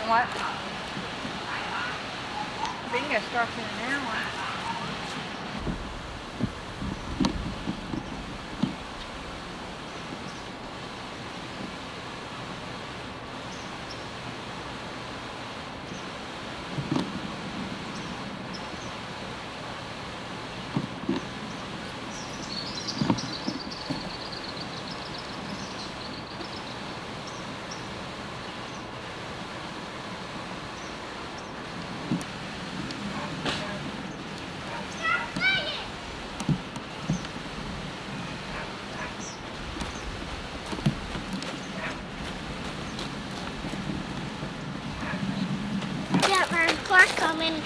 What? We can get stuck in an hour. Got my car coming.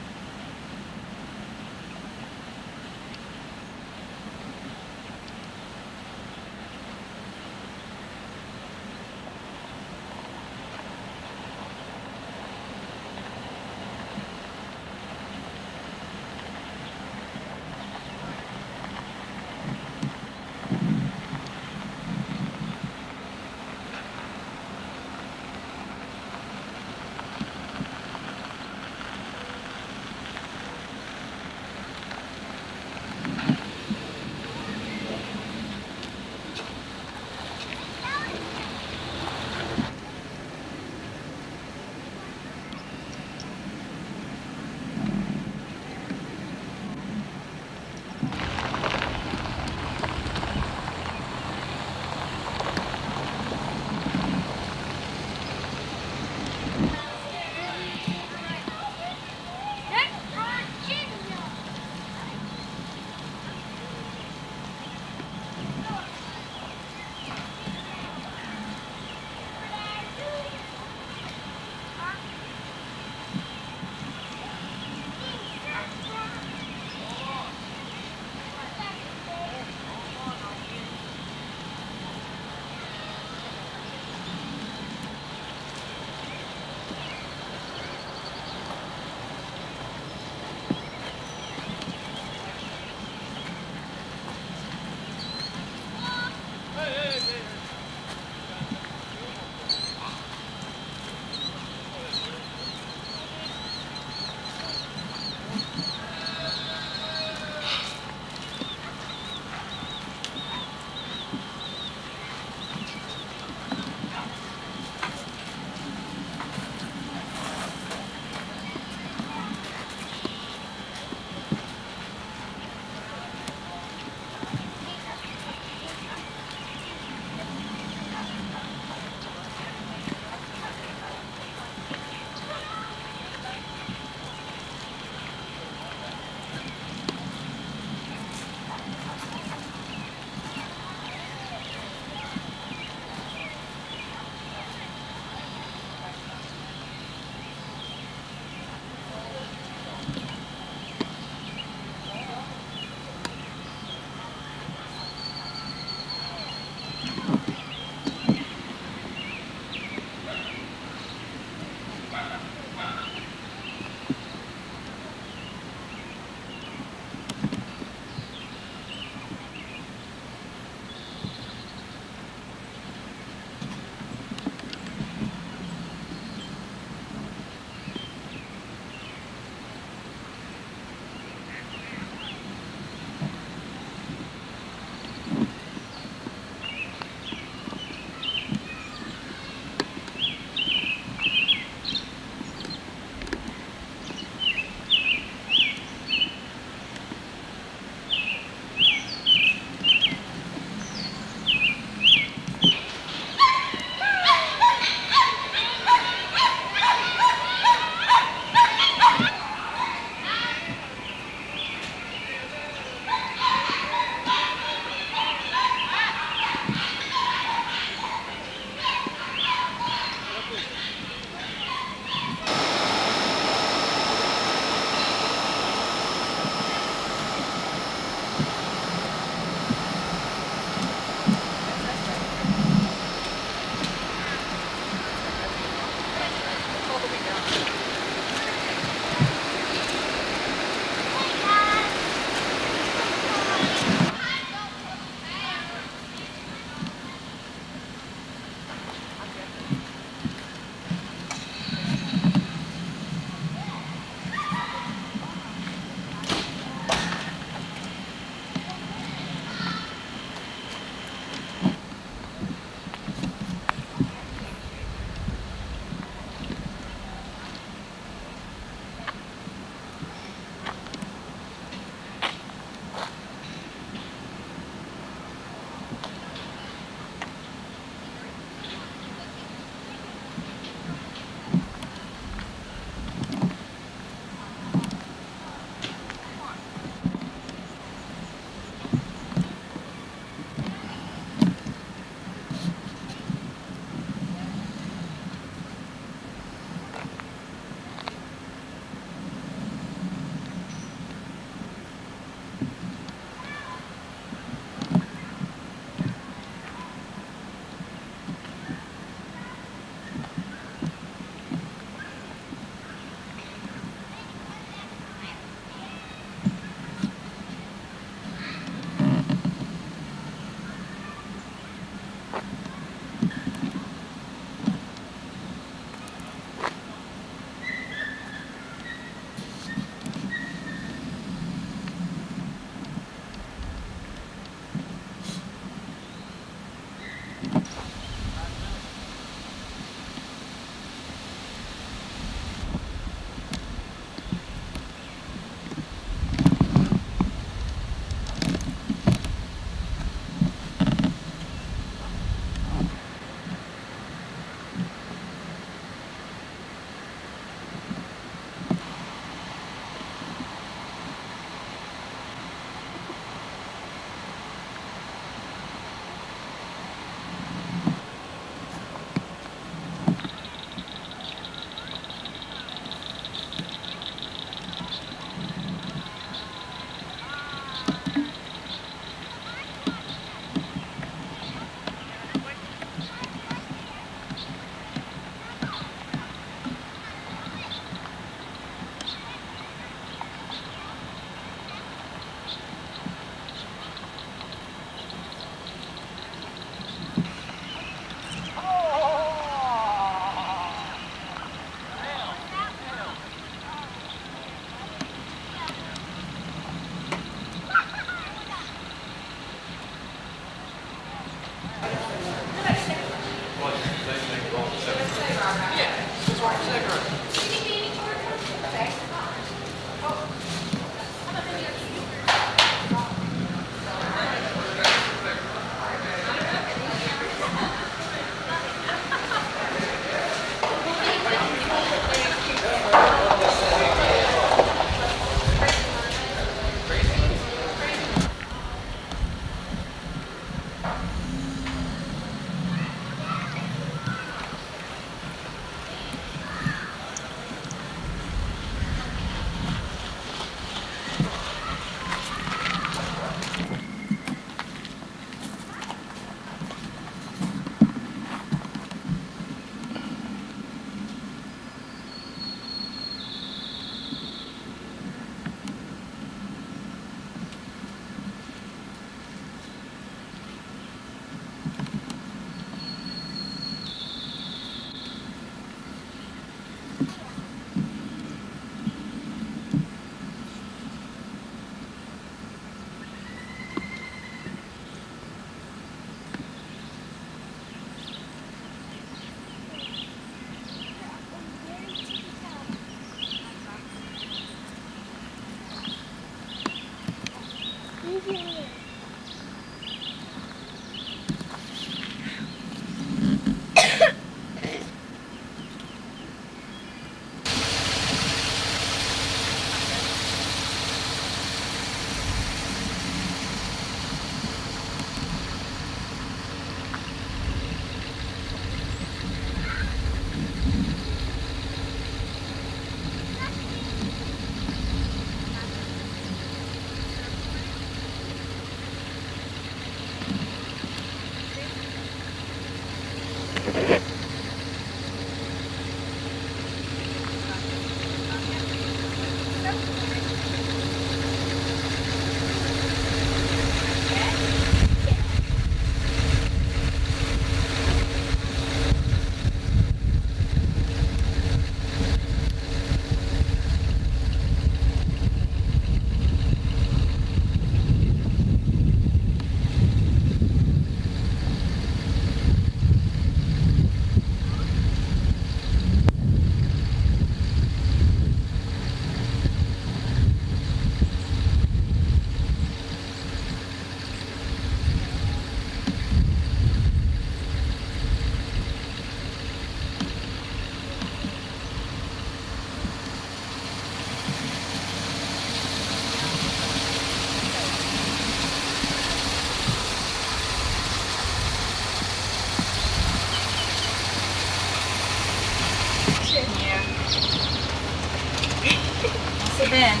the bend.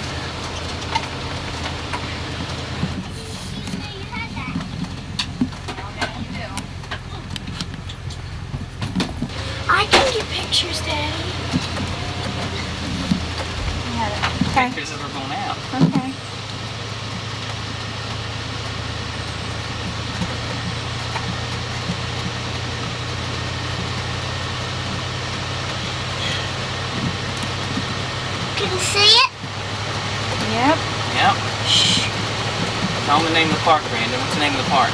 I can get pictures, Daddy. Okay. Pictures of her going out. Okay. Can you see it? Yep. Yep. Shh. Tell them the name of the park, Brandon. What's the name of the park?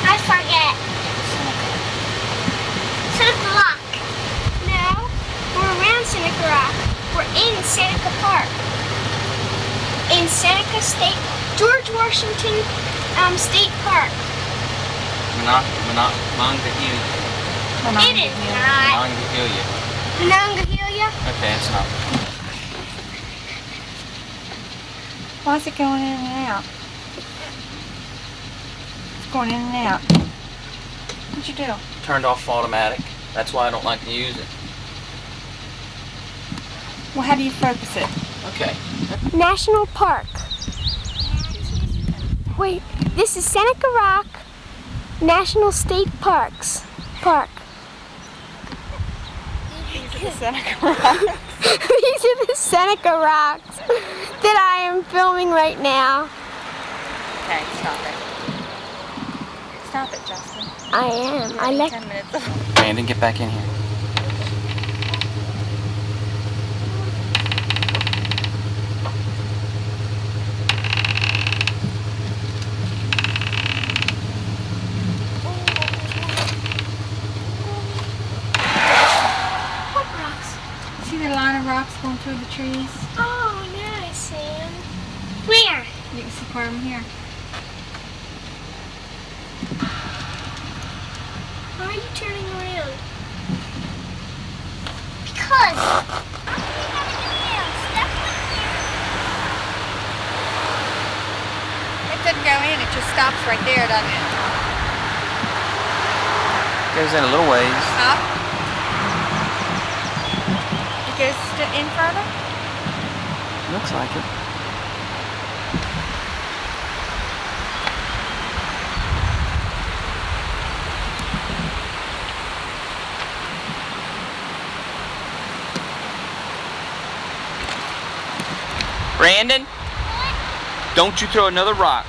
I forget. Seneca Rock. No, we're around Seneca Rock. We're in Seneca Park. In Seneca State, George Washington State Park. Monongahela. It is not. Monongahela. Monongahela. Okay, it's not. Why is it going in and out? It's going in and out. What'd you do? Turned off automatic. That's why I don't like to use it. Well, how do you focus it? Okay. National Park. Wait, this is Seneca Rock National State Parks. Park. These are the Seneca Rocks. These are the Seneca Rocks that I am filming right now. Okay, stop it. Stop it, Justin. I am. I like. 10 minutes. Brandon, get back in here. What rocks? See the line of rocks going through the trees? Oh, now I see them. Where? You can see part of them here. Why are you turning around? Because. It doesn't go in, it just stops right there, doesn't it? Goes in a little ways. Stop. It goes in further? Looks like it. Brandon, don't you throw another rock.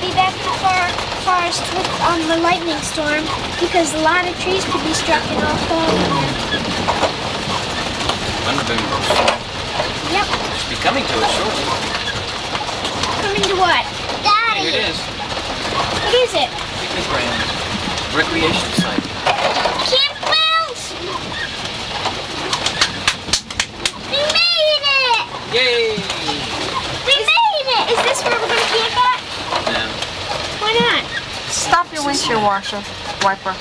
be back in the forest with the lightning storm because a lot of trees could be struck and all fall in there. Thunder boom. Yep. Should be coming to us shortly. Coming to what? Here it is. What is it? Picnic ground. Recreation site. Camp Wells! We made it! Yay! We made it! Is this where we're going to camp at? No. Why not? Stop your windshield washer wiper.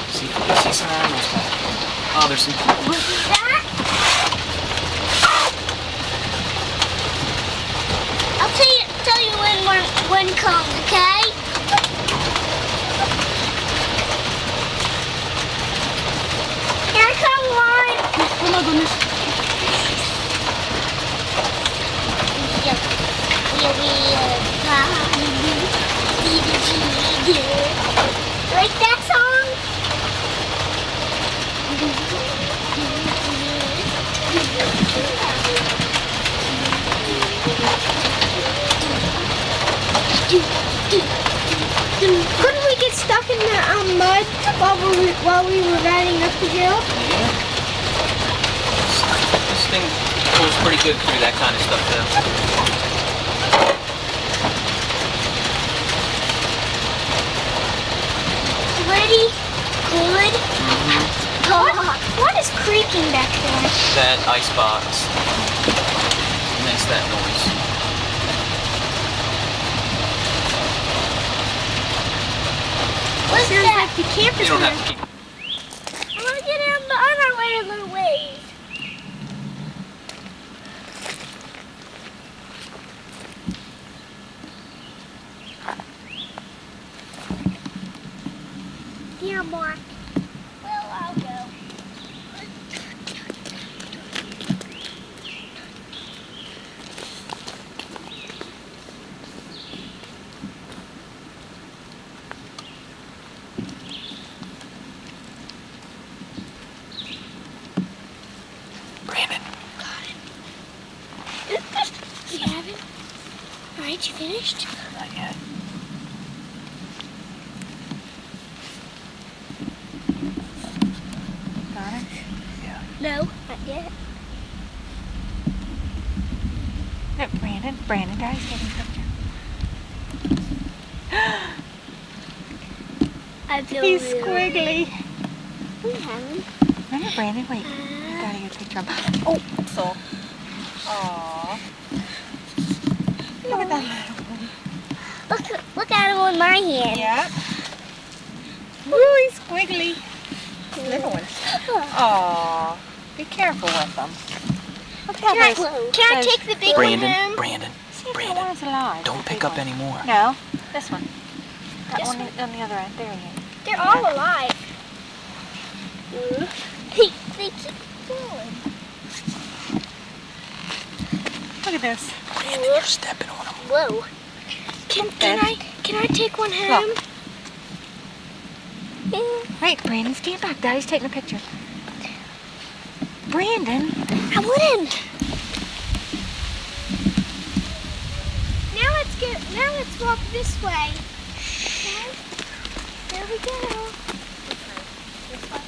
See if we can see some animals back. Oh, there's some. That? I'll tell you when comes, okay? Here I come, Lauren. Oh my goodness. Like that song? Couldn't we get stuck in the mud while we were riding up the hill? Yeah. This thing pulls pretty good through that kind of stuff, though. Pretty good. What is creaking back there? That ice box makes that noise. What's Sounds that? like the campers. You don't have to keep. I want to get on the other way a little ways. Yeah, Mark. Well, I'll go. Brandon. You have it? Alright, you finished? Not yet. Got it? Yeah. No, not yet. Look, Brandon, Daddy's taking a picture. I feel He's squiggly. We haven't. Remember, Brandon? Wait, I gotta get a picture of him. Oh, so. Aww. Look at that little one. Look at him on my hand. Yeah. Really squiggly. Little one. Aww. Be careful with them. Look Can at I take the big one home? Brandon. See if the Brandon. one's alive. Don't the pick big up one. any more. No, this one. That This one one? on the other end. There he is. They're all alive. They keep going. Look at this. Brandon, you're stepping on them. Whoa. Can I take one home? Wait, Brandon, stand back. Daddy's taking a picture. Brandon. I wouldn't. Now let's walk this way. Okay. There we go. This way.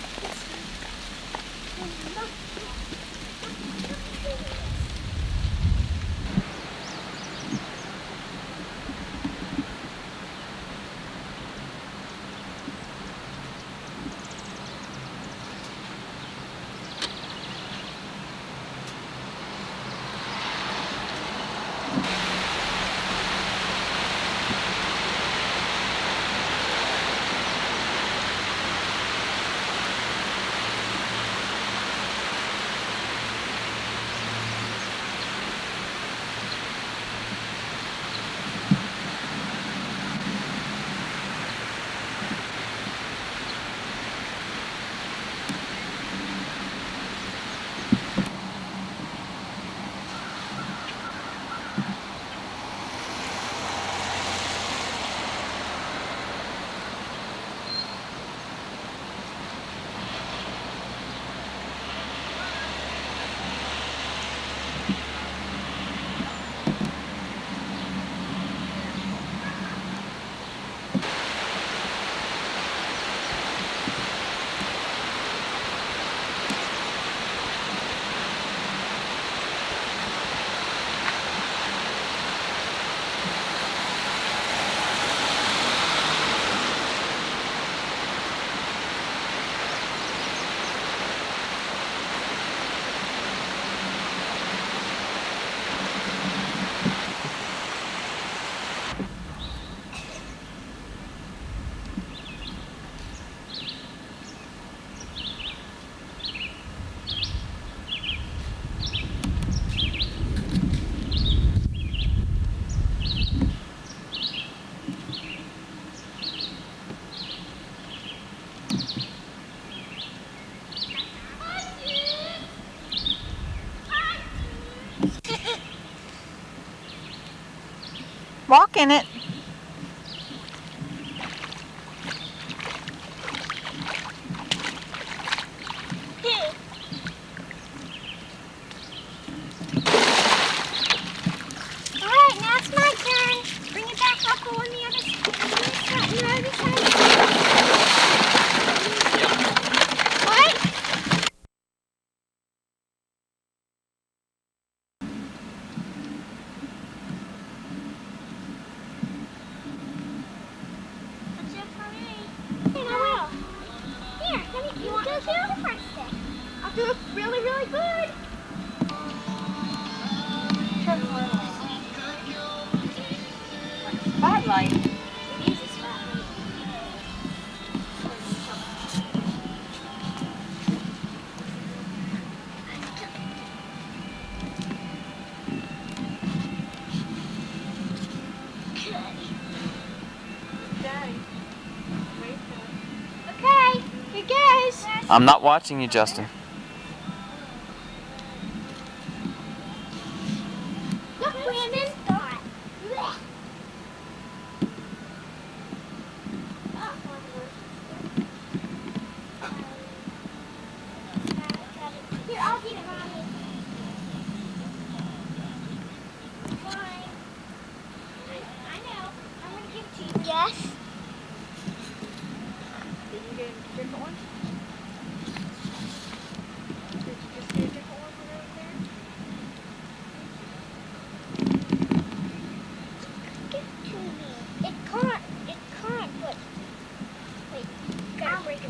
Walk in it. Alright, now it's my turn. Bring it back. I'll go on the other side. What? That's it for me. And I will. Here, let me, you want to do the first step? I'll do it really, really good. Spotlight. It is a spotlight. Okay, here goes. I'm not watching you, Justin. Look, Brandon. Here, I'll get it, Mommy. Fine. I know. I'm going to give it to you. Yes. Did you get a different one? Did you just get a different one from over there? Give it to me. It can't, but wait, you gotta break it. You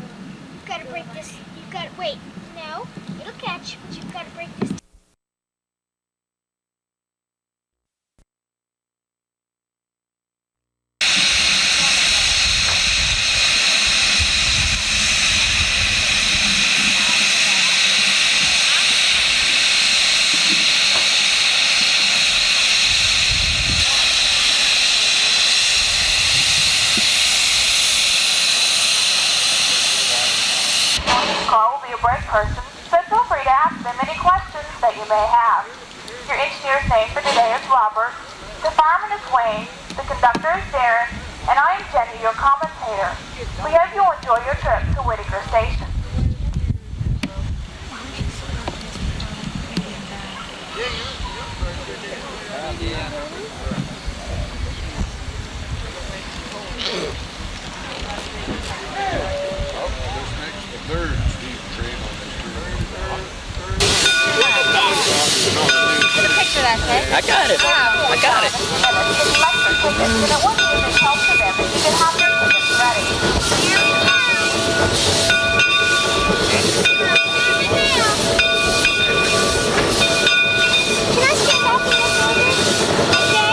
gotta break this. You gotta wait. No, it'll catch, but you've gotta break this. Call will be a break person, but feel free to ask them any questions that you may have. Your engineer's name for today is Robert, the fireman is Wayne, the conductor is Darren, and I am Jenny, your commentator. We hope you'll enjoy your trip to Whitaker Station. Picture that, okay? I got it. I got it. If you'd like to tickets, then it would be a big help to them if you could have their tickets ready. Can I stand up in this moment? Okay?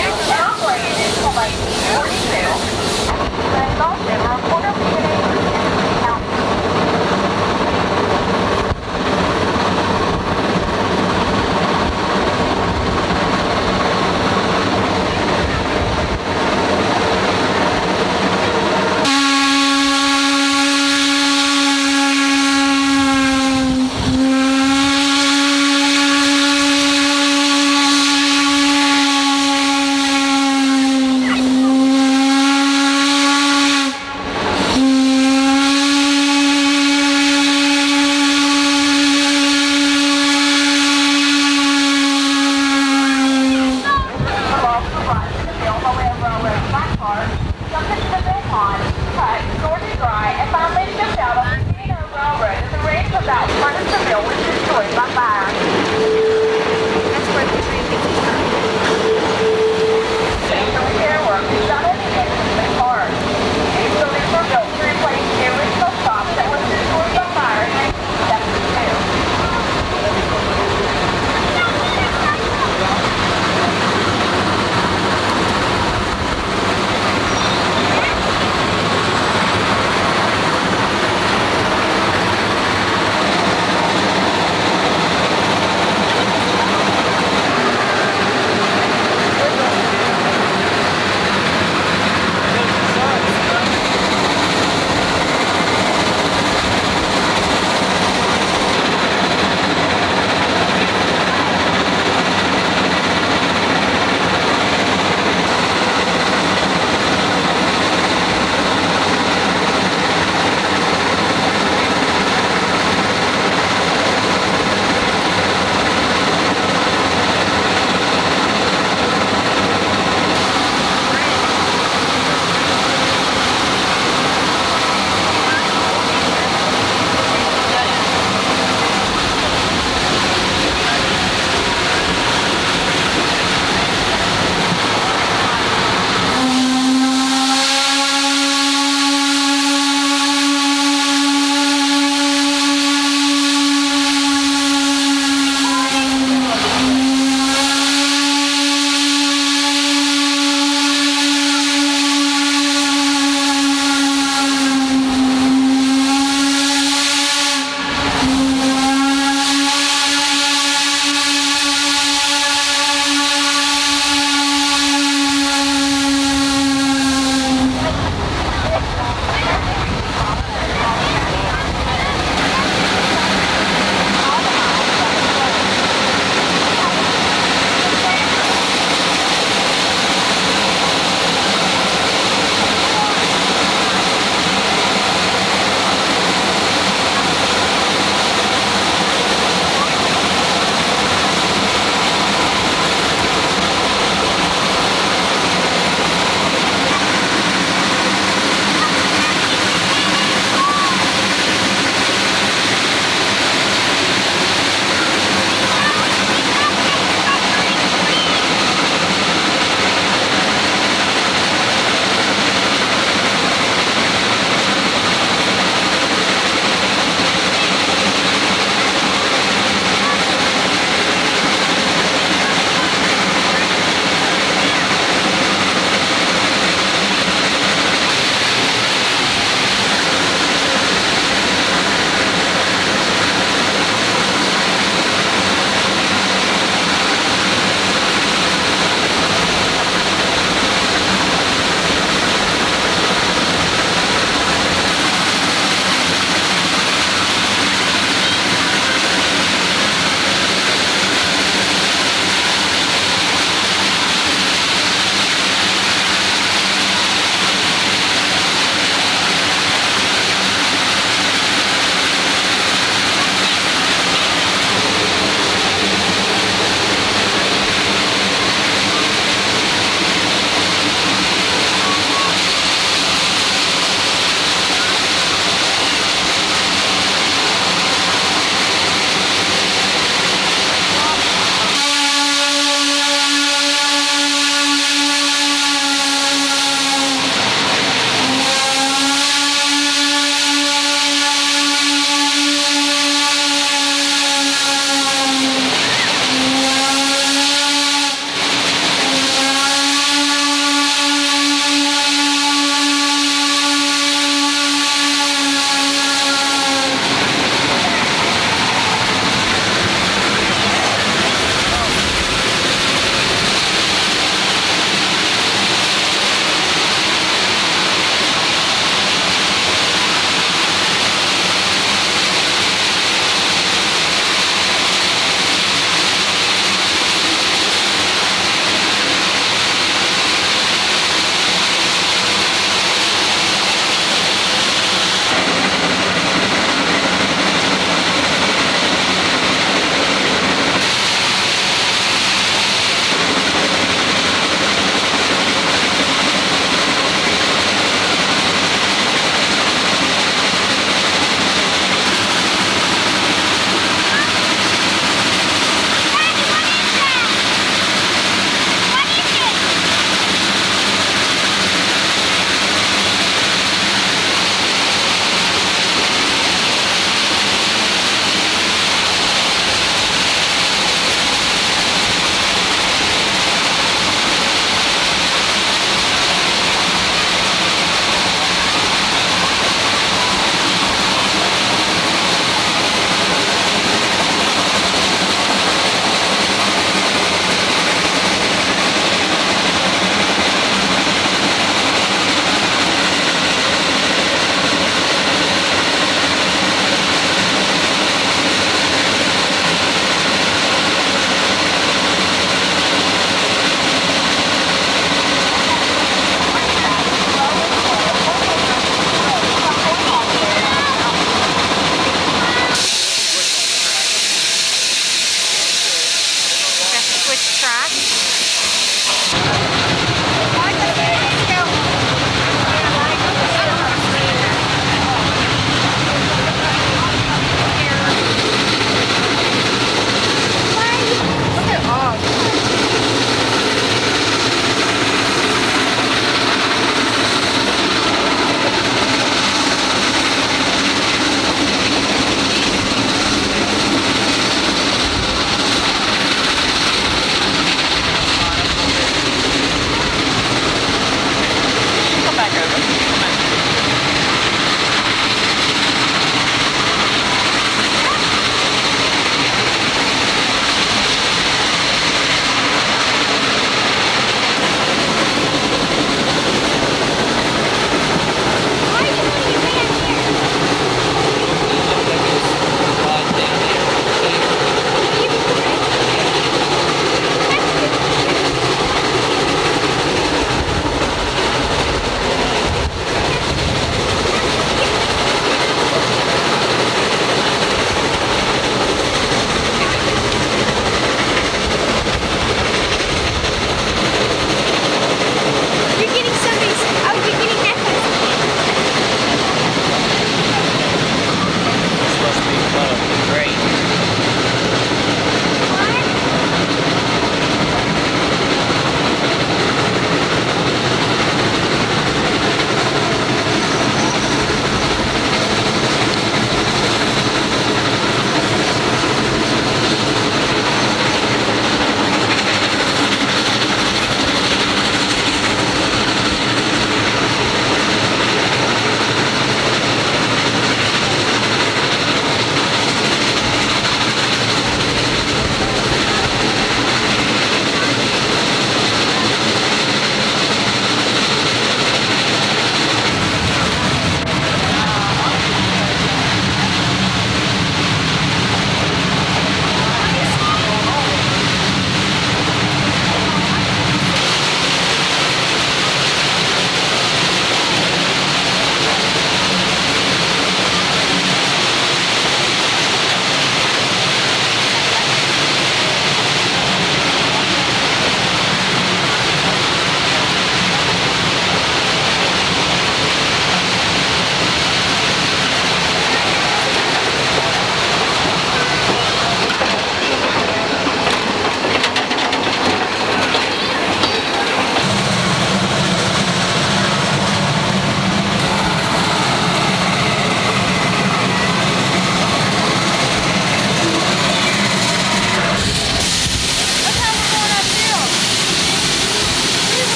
And operated until 1942. Frank Alston, reporter for today's Council.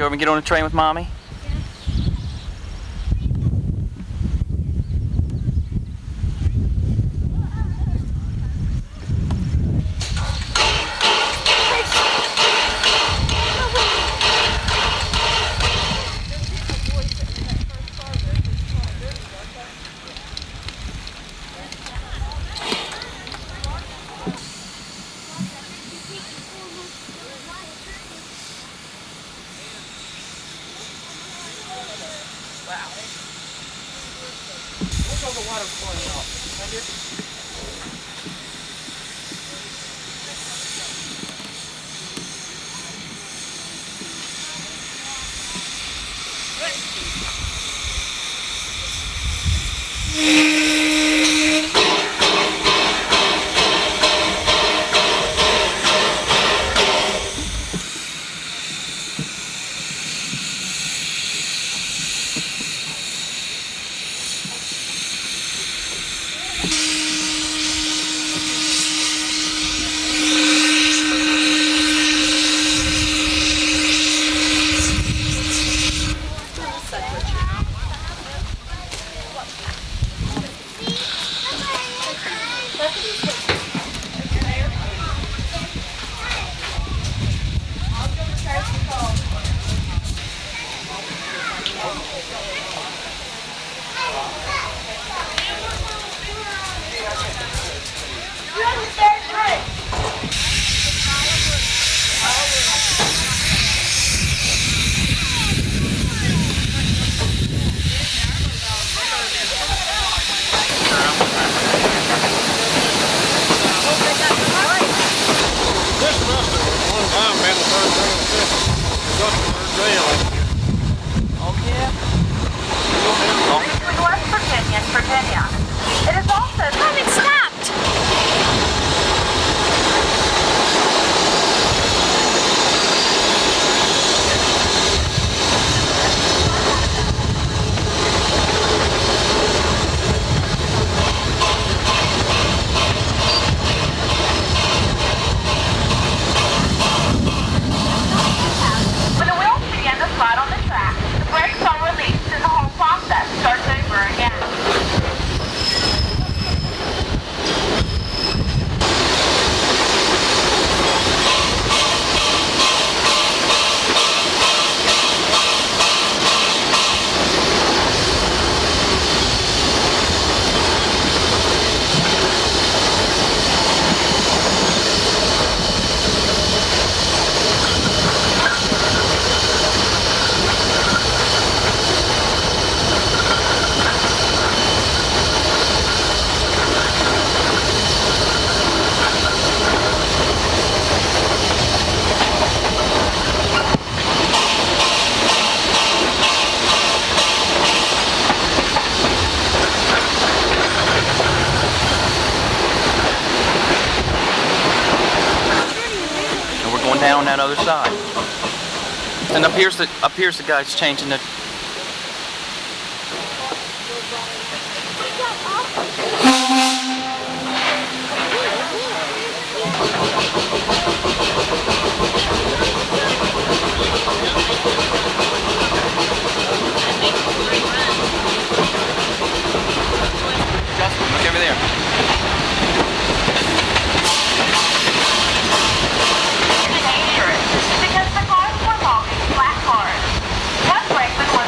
over and get on the train with Mommy? Between West Virginia and Virginia. It is also... Mom, it stopped! When the wheels begin to slide on the track, the brakes are released and the whole process starts over again. And we're going down on that other side. And up here's the guys changing the... Justin, look over there. Dangerous because the cars were walking flat cars. Gus Brakeman was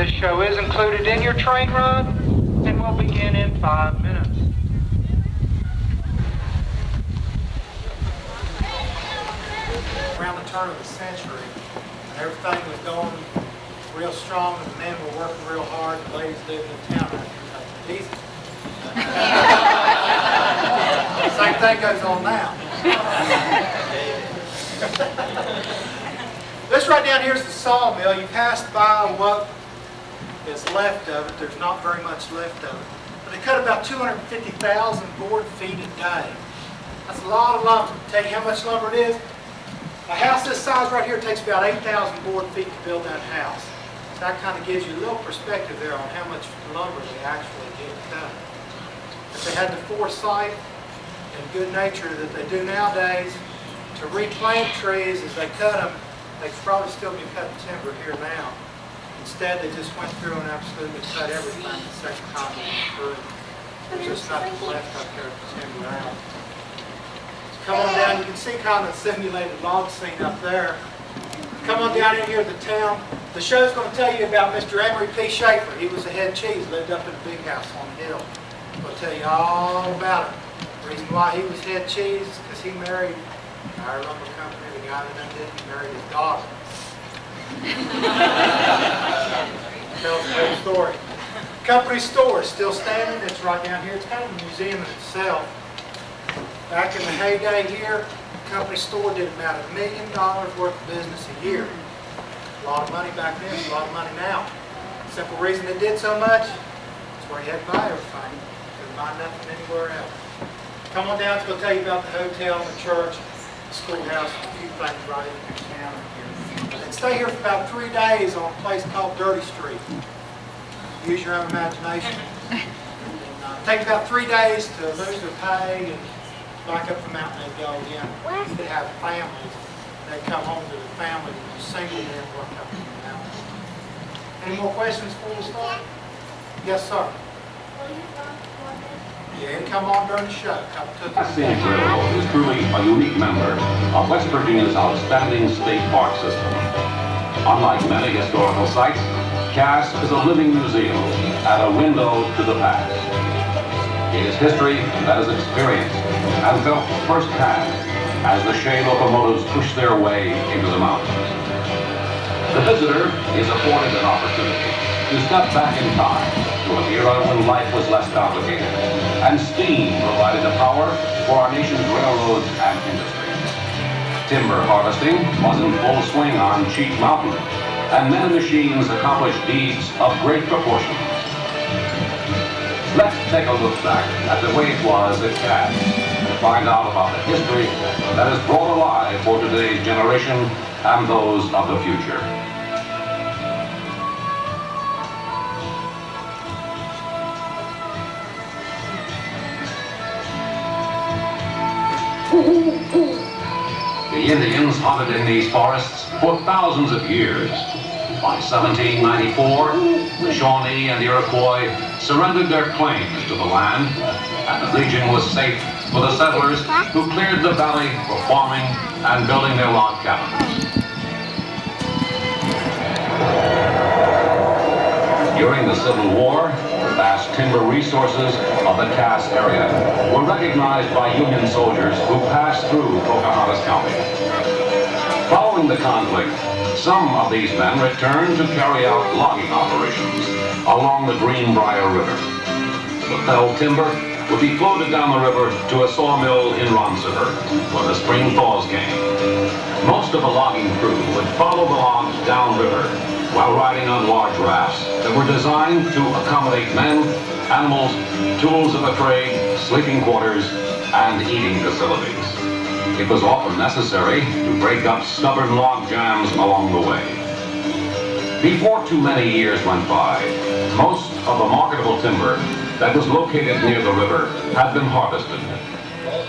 This show is included in your train run and will begin in 5 minutes. Around the turn of the century, everything was going real strong, and the men were working real hard, and the ladies lived in town out here taking it easy. Same thing goes on now. This right down here is the sawmill. You passed by what is left of it. There's not very much left of it. But they cut about 250,000 board feet a day. That's a lot of lumber. Tell you how much lumber it is. A house this size right here takes about 8,000 board feet to build that house. So that kind of gives you a little perspective there on how much lumber they actually get cut. If they had the foresight and good nature that they do nowadays to replant trees as they cut them, they could probably still be cutting timber here now. Instead, they just went through and absolutely cut everything the second time they went through. There's just nothing left up there to timber out. Come on down, you can see kind of the simulated log scene up there. Come on down in here to the town. The show's going to tell you about Mr. Emery P. Schaefer. He was the head cheese, lived up in the big house on the hill. We'll tell you all about it. The reason why he was head cheese is because he married Our lumber company, the guy that done it, married his daughter. Tells a great story. Company store is still standing. It's right down here. It's kind of a museum in itself. Back in the heyday here, the company store did about $1 million worth of business a year. A lot of money back then, a lot of money now. Simple reason it did so much, it's where you had to buy everything. Couldn't buy nothing anywhere else. Come on down, we'll tell you about the hotel, the church, the schoolhouse, a few things right in the town here. And stay here for about 3 days on a place called Dirty Street. Use your own imagination. Take about 3 days to lose their pay and back up the mountain they'd go again. They'd have families. They'd come home to their families and just single men work up the mountain. Any more questions before we start? Yes, sir. Yeah, it'd come on during the show. The Scenic Railroad is truly a unique member of West Virginia's outstanding state park system. Unlike many historical sites, Cass is a living museum and a window to the past. It is history that is experienced and felt firsthand as the Shay locomotives push their way into the mountains. The visitor is afforded an opportunity to step back in time to an era when life was less complicated and steam provided the power for our nation's railroads and industries. Timber harvesting was in full swing on Cheat Mountain, and men and machines accomplished deeds of great proportions. Let's take a look back at the way it was at Cass and find out about the history that is brought alive for today's generation and those of the future. The Indians hunted in these forests for thousands of years. By 1794, the Shawnee and the Iroquois surrendered their claims to the land, and the region was safe for the settlers who cleared the valley for farming and building their log cabins. During the Civil War, the vast timber resources of the Cass area were recognized by Union soldiers who passed through Pocahontas County. Following the conflict, some of these men returned to carry out logging operations along the Greenbrier River. The felled timber would be floated down the river to a sawmill in Ronceverte, where the spring thaws came. Most of the logging crew would follow the logs downriver while riding on large rafts that were designed to accommodate men, animals, tools of the trade, sleeping quarters, and eating facilities. It was often necessary to break up stubborn log jams along the way. Before too many years went by, most of the marketable timber that was located near the river had been harvested.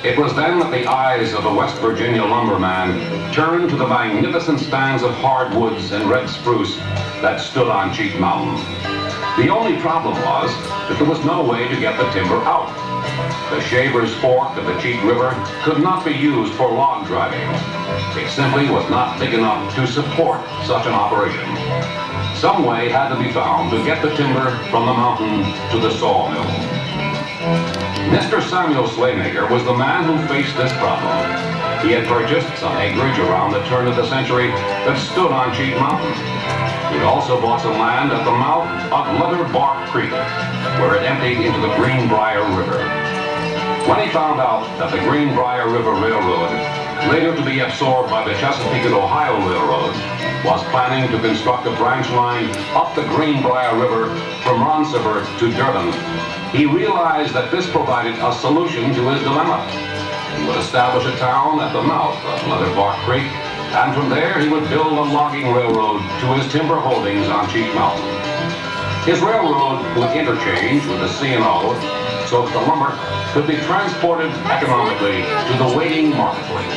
It was then that the eyes of the West Virginia lumberman turned to the magnificent stands of hardwoods and red spruce that stood on Cheat Mountain. The only problem was that there was no way to get the timber out. The Shavers Fork of the Cheat River could not be used for log driving. It simply was not big enough to support such an operation. Some way had to be found to get the timber from the mountain to the sawmill. Mr. Samuel Slaymaker was the man who faced this problem. He had purchased some acreage around the turn of the century that stood on Cheat Mountain. He also bought some land at the mouth of Leather Bark Creek, where it emptied into the Greenbrier River. When he found out that the Greenbrier River Railroad, later to be absorbed by the Chesapeake and Ohio Railroad, was planning to construct a branch line up the Greenbrier River from Ronceverte to Durban, he realized that this provided a solution to his dilemma. He would establish a town at the mouth of Leather Bark Creek, and from there he would build a logging railroad to his timber holdings on Cheat Mountain. His railroad would interchange with the C&O so that the lumber could be transported economically to the waiting marketplace.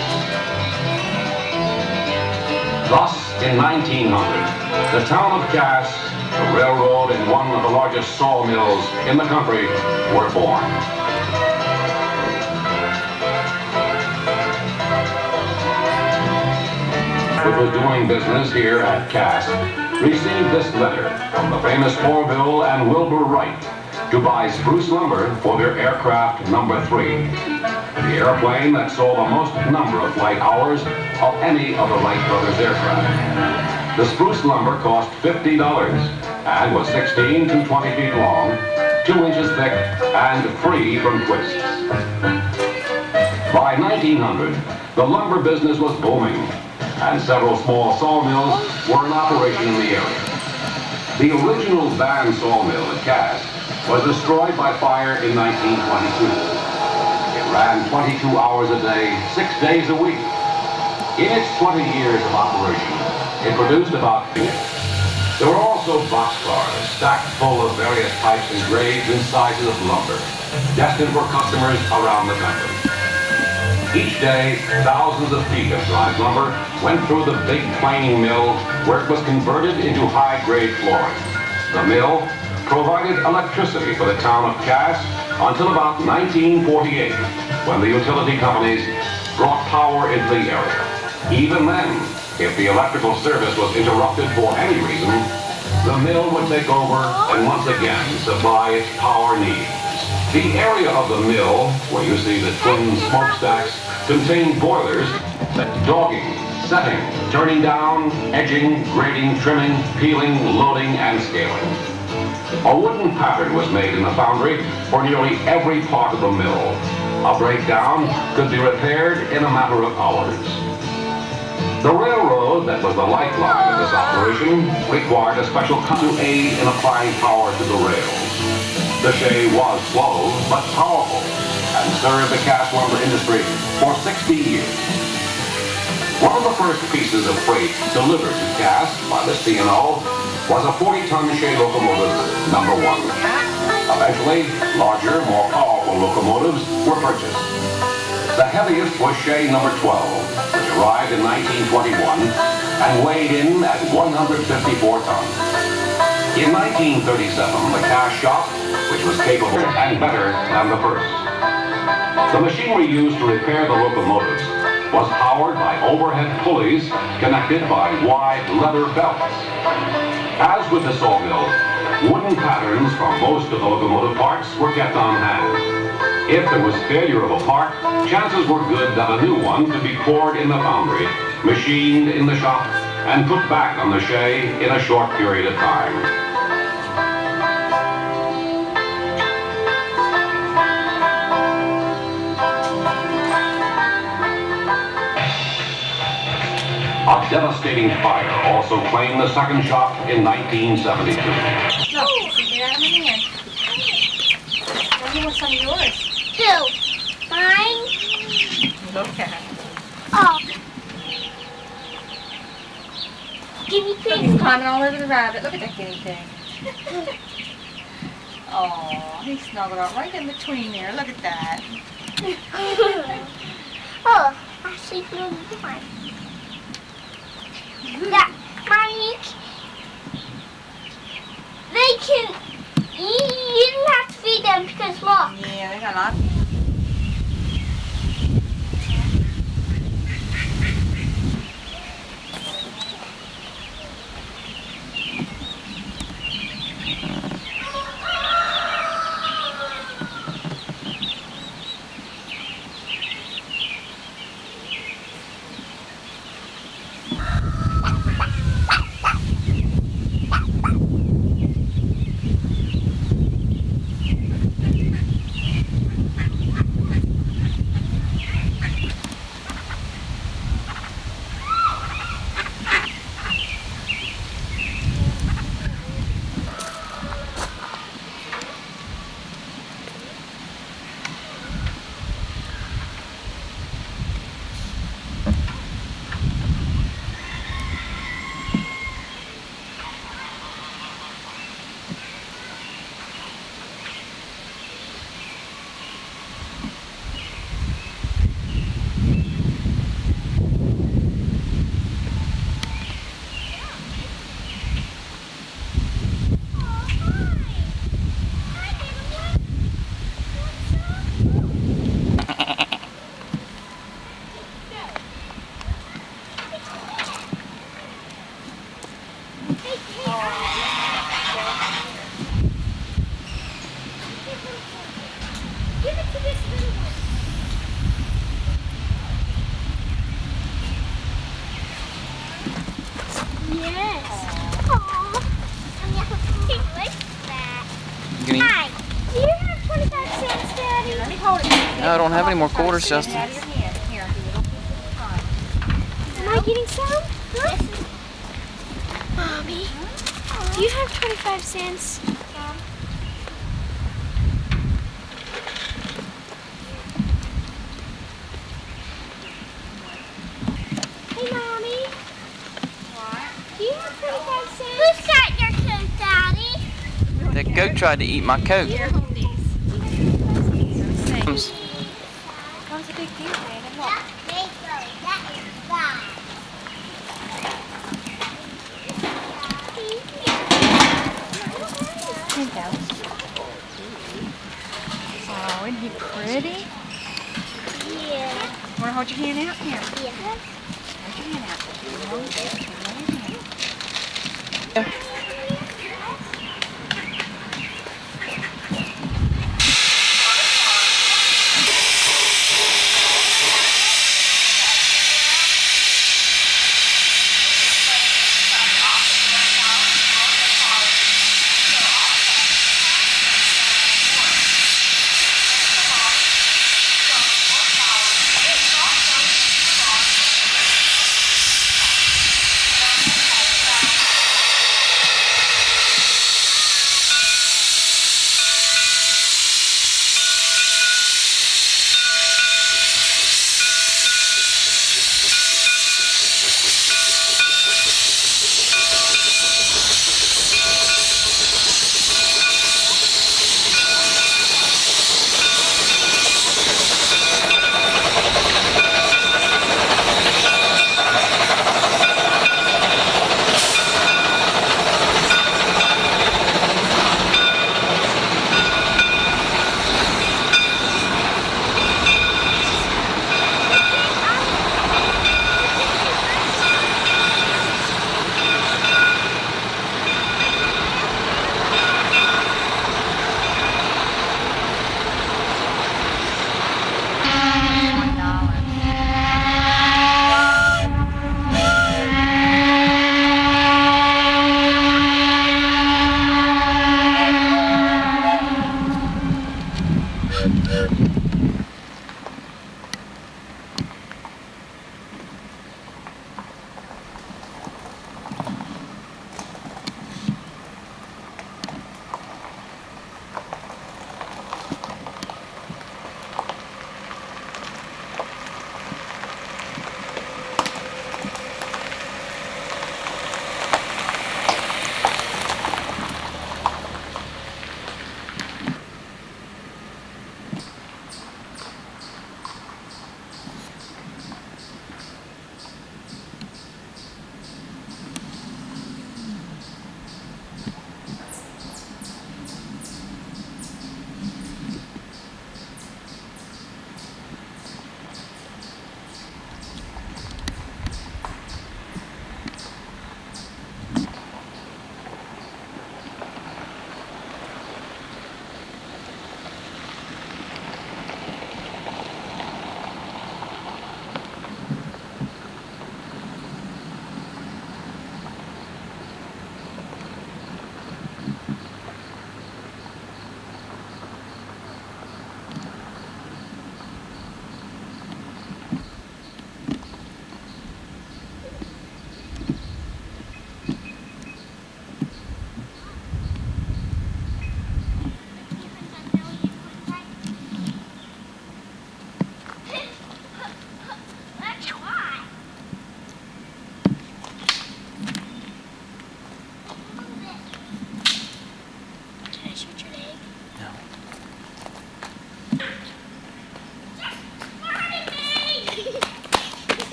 Thus, in 1900, the town of Cass, the railroad, and one of the largest sawmills in the country were born. Which was doing business here at Cass, received this letter from the famous Orville and Wilbur Wright to buy spruce lumber for their aircraft number 3. the airplane that saw the most number of flight hours of any of the Wright brothers aircraft. The spruce lumber cost $50 and was 16 to 20 feet long, 2 inches thick, and free from twists. By 1900, the lumber business was booming, and several small sawmills were in operation in the area. The original band sawmill at Cass was destroyed by fire in 1922. It ran 22 hours a day, 6 days a week. In its 20 years of operation, it produced about 2. There were also boxcars stacked full of various types and grades and sizes of lumber, destined for customers around the country. Each day, thousands of feet of dried lumber went through the big planing mill where it was converted into high-grade flooring. The mill provided electricity for the town of Cass until about 1948, when the utility companies brought power into the area. Even then, if the electrical service was interrupted for any reason, the mill would take over and once again supply its power needs. The area of the mill, where you see the twin smokestacks, contained boilers that dogging, setting, turning down, edging, grading, trimming, peeling, loading, and scaling. A wooden pattern was made in the foundry for nearly every part of the mill. A breakdown could be repaired in a matter of hours. The railroad that was the lifeline of this operation required a special cut to aid in applying power to the rails. The shay was slow but powerful and served the Cass lumber industry for 60 years. One of the first pieces of freight delivered to Cass by the C&O was a 40-ton shay locomotive number 1. Eventually, larger, more powerful locomotives were purchased. The heaviest was shay number 12, which arrived in 1921 and weighed in at 154 tons. In 1937, the Cass shop, which was capable and better than the first. The machinery used to repair the locomotives was powered by overhead pulleys connected by wide leather belts. As with the sawmill, wooden patterns from most of the locomotive parts were kept on hand. If there was failure of a part, chances were good that a new one could be poured in the foundry, machined in the shop, and put back on the shay in a short period of time. A devastating fire also claimed the second shop in 1972. Look, you got them in the end. Who wants some of yours? Who? Mine? Okay. Oh. Guinea Look, pig. he's climbing all over the rabbit. Look at that guinea pig. Oh, he snuggled up right in between there. Look at that. Oh, I sleep on one. That Mike, they can. You don't have to feed them because look. Yeah, they got lots. Give it to this little one. Let me hold it. No, I don't have any more quarters, Get it Justin. out of your hand. Here, I'll give you a little piece Am I getting some? Huh? Mommy, do you have 25 cents? Hey, Mommy. What? Do you have 25 cents? Who's got your coat, Daddy? That goat tried to eat my coat. Here, hold these. Comes- Comes a big deal, man. And look. That is fine. Here you go. Oh, isn't he pretty? Yeah. Want to hold your hand out? Here. Yeah. Hold your hand out. Hold your hand.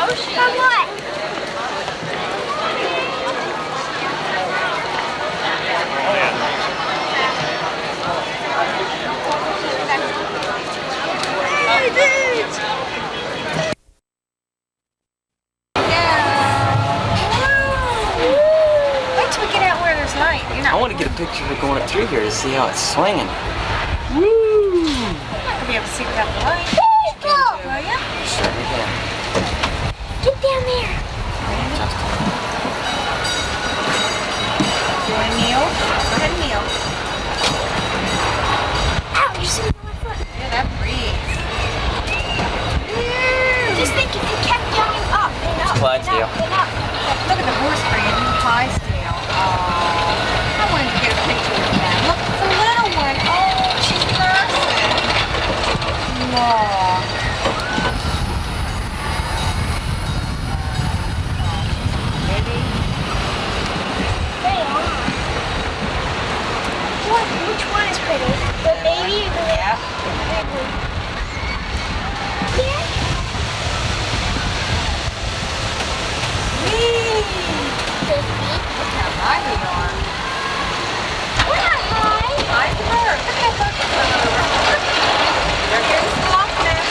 From what? Wait till we get out where there's light. You're not I want to get a picture of it going up through here to see how it's swinging. gonna be able to see without the light. Will ya? Sure, yeah. Get down there. You want to kneel? Go ahead and kneel. Ow, you're sitting on my foot. Yeah, that breeze. Just think if you kept going up and up Clydesdale. and up. Look at the horse brand new Clydesdale. Oh, I wanted to get a picture of that. Look, it's a little one. Oh, she's nursing. Look. Baby. They are. Which one is pretty? The baby or the Yeah. big one? Yeah. Whee! Baby. Look how high we are. We're not high. I'm her. Look at her. There goes the Loch Ness.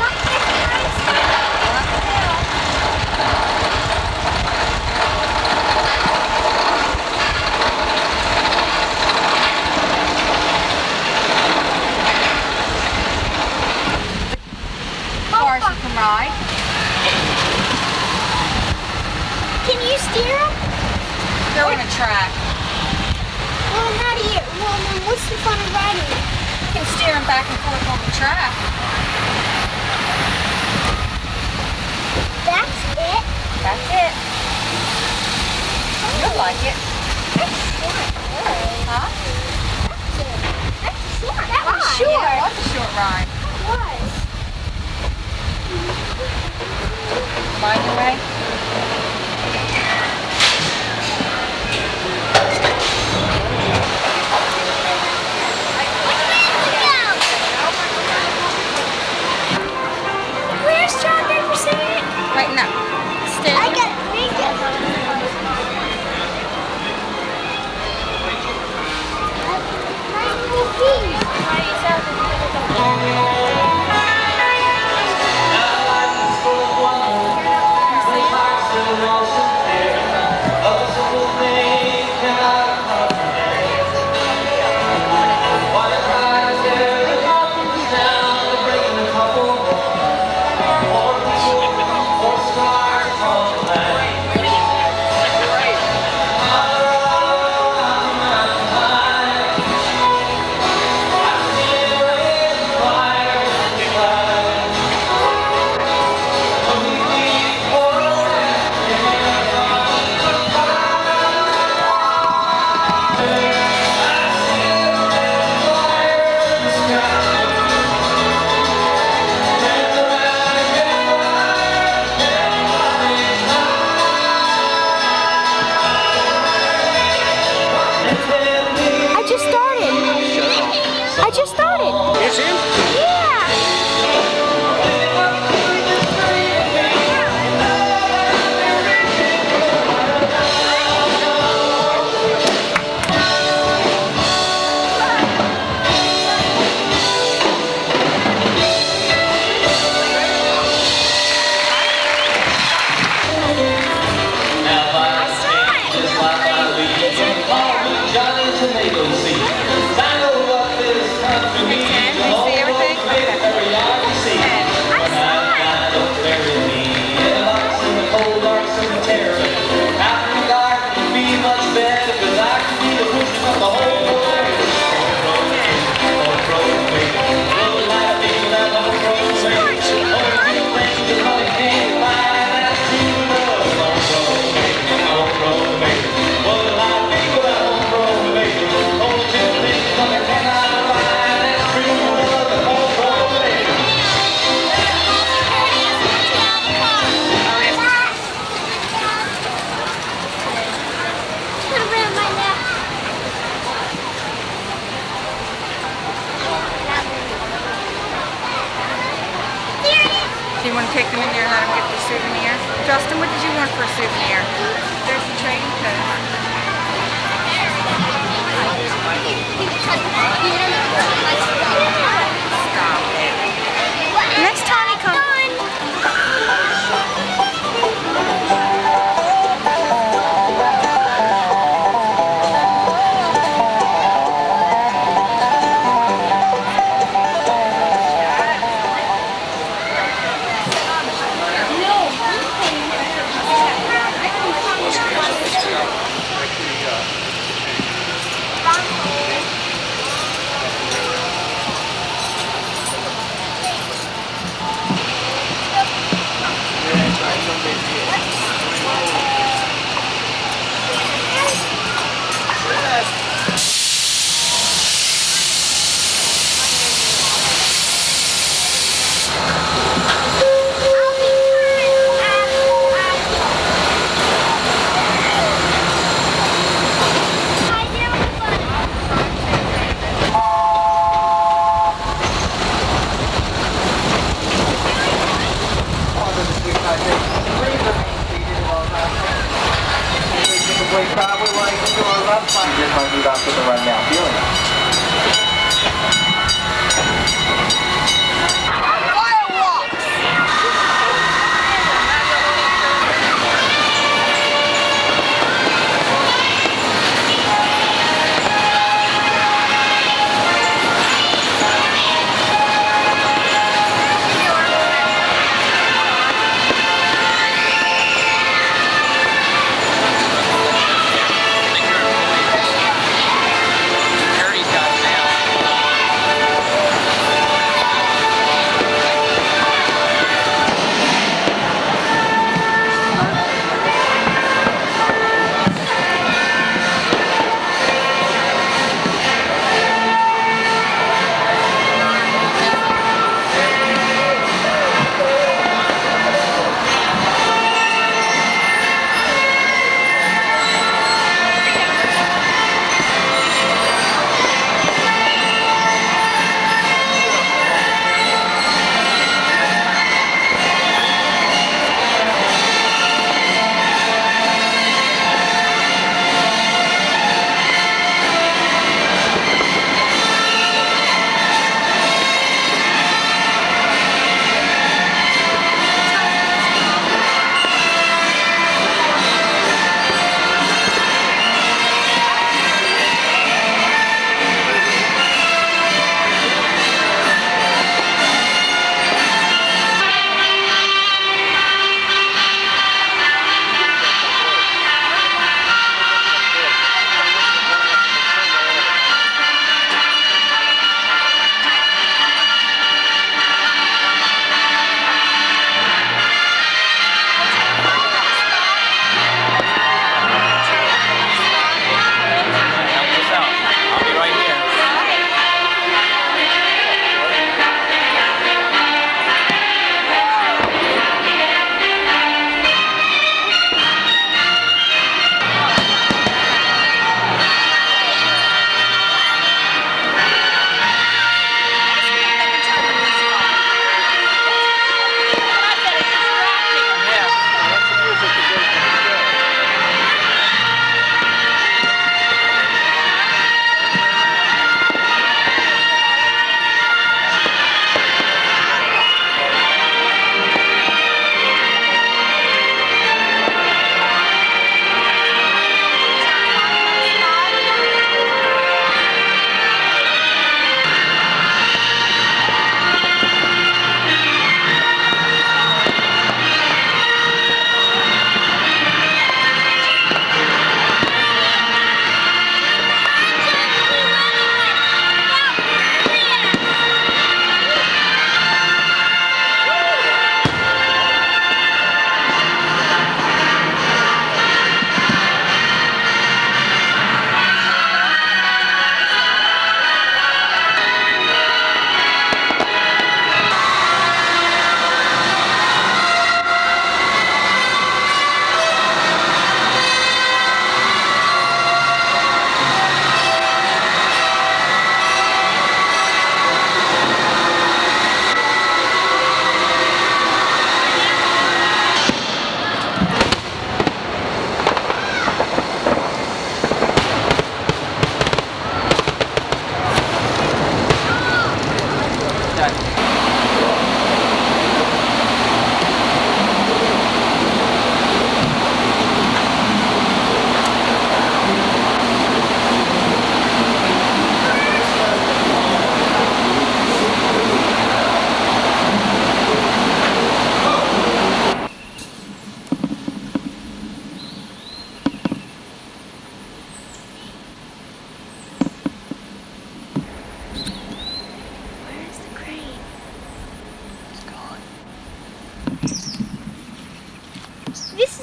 Loch Ness Monster. Loch Ness. Cars you can ride. Can you steer them? They're on a track. Well, how do you? Well, then what's the fun of riding it? You can steer them back and forth on the track. That's it. That's it. You'll like it. Huh? That's short. That was Fine. short. Yeah, it was a short ride. That was. Mind your way. Where's strawberry percent? Right now. Stay. I got three Do you want to take them in there and let them get the souvenir? Justin, what did you want for a souvenir? There's the trading post. Next time he comes.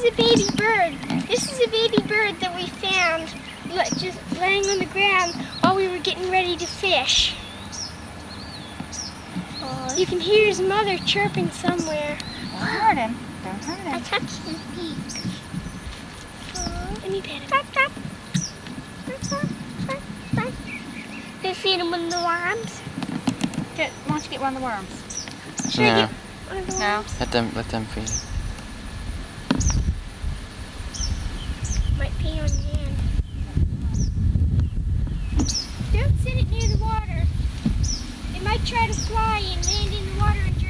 is a baby bird. This is a baby bird that we found just laying on the ground while we were getting ready to fish. You can hear his mother chirping somewhere. Don't hurt him. Don't hurt I him. touched his beak. Let me pet him. Tap, tap. Do you feed him with the worms? Why don't you get one of the worms? Should I No. get one of the No. worms? Let them feed it. Might pee on your hand. Don't sit it near the water. It might try to fly and land in the water and drown.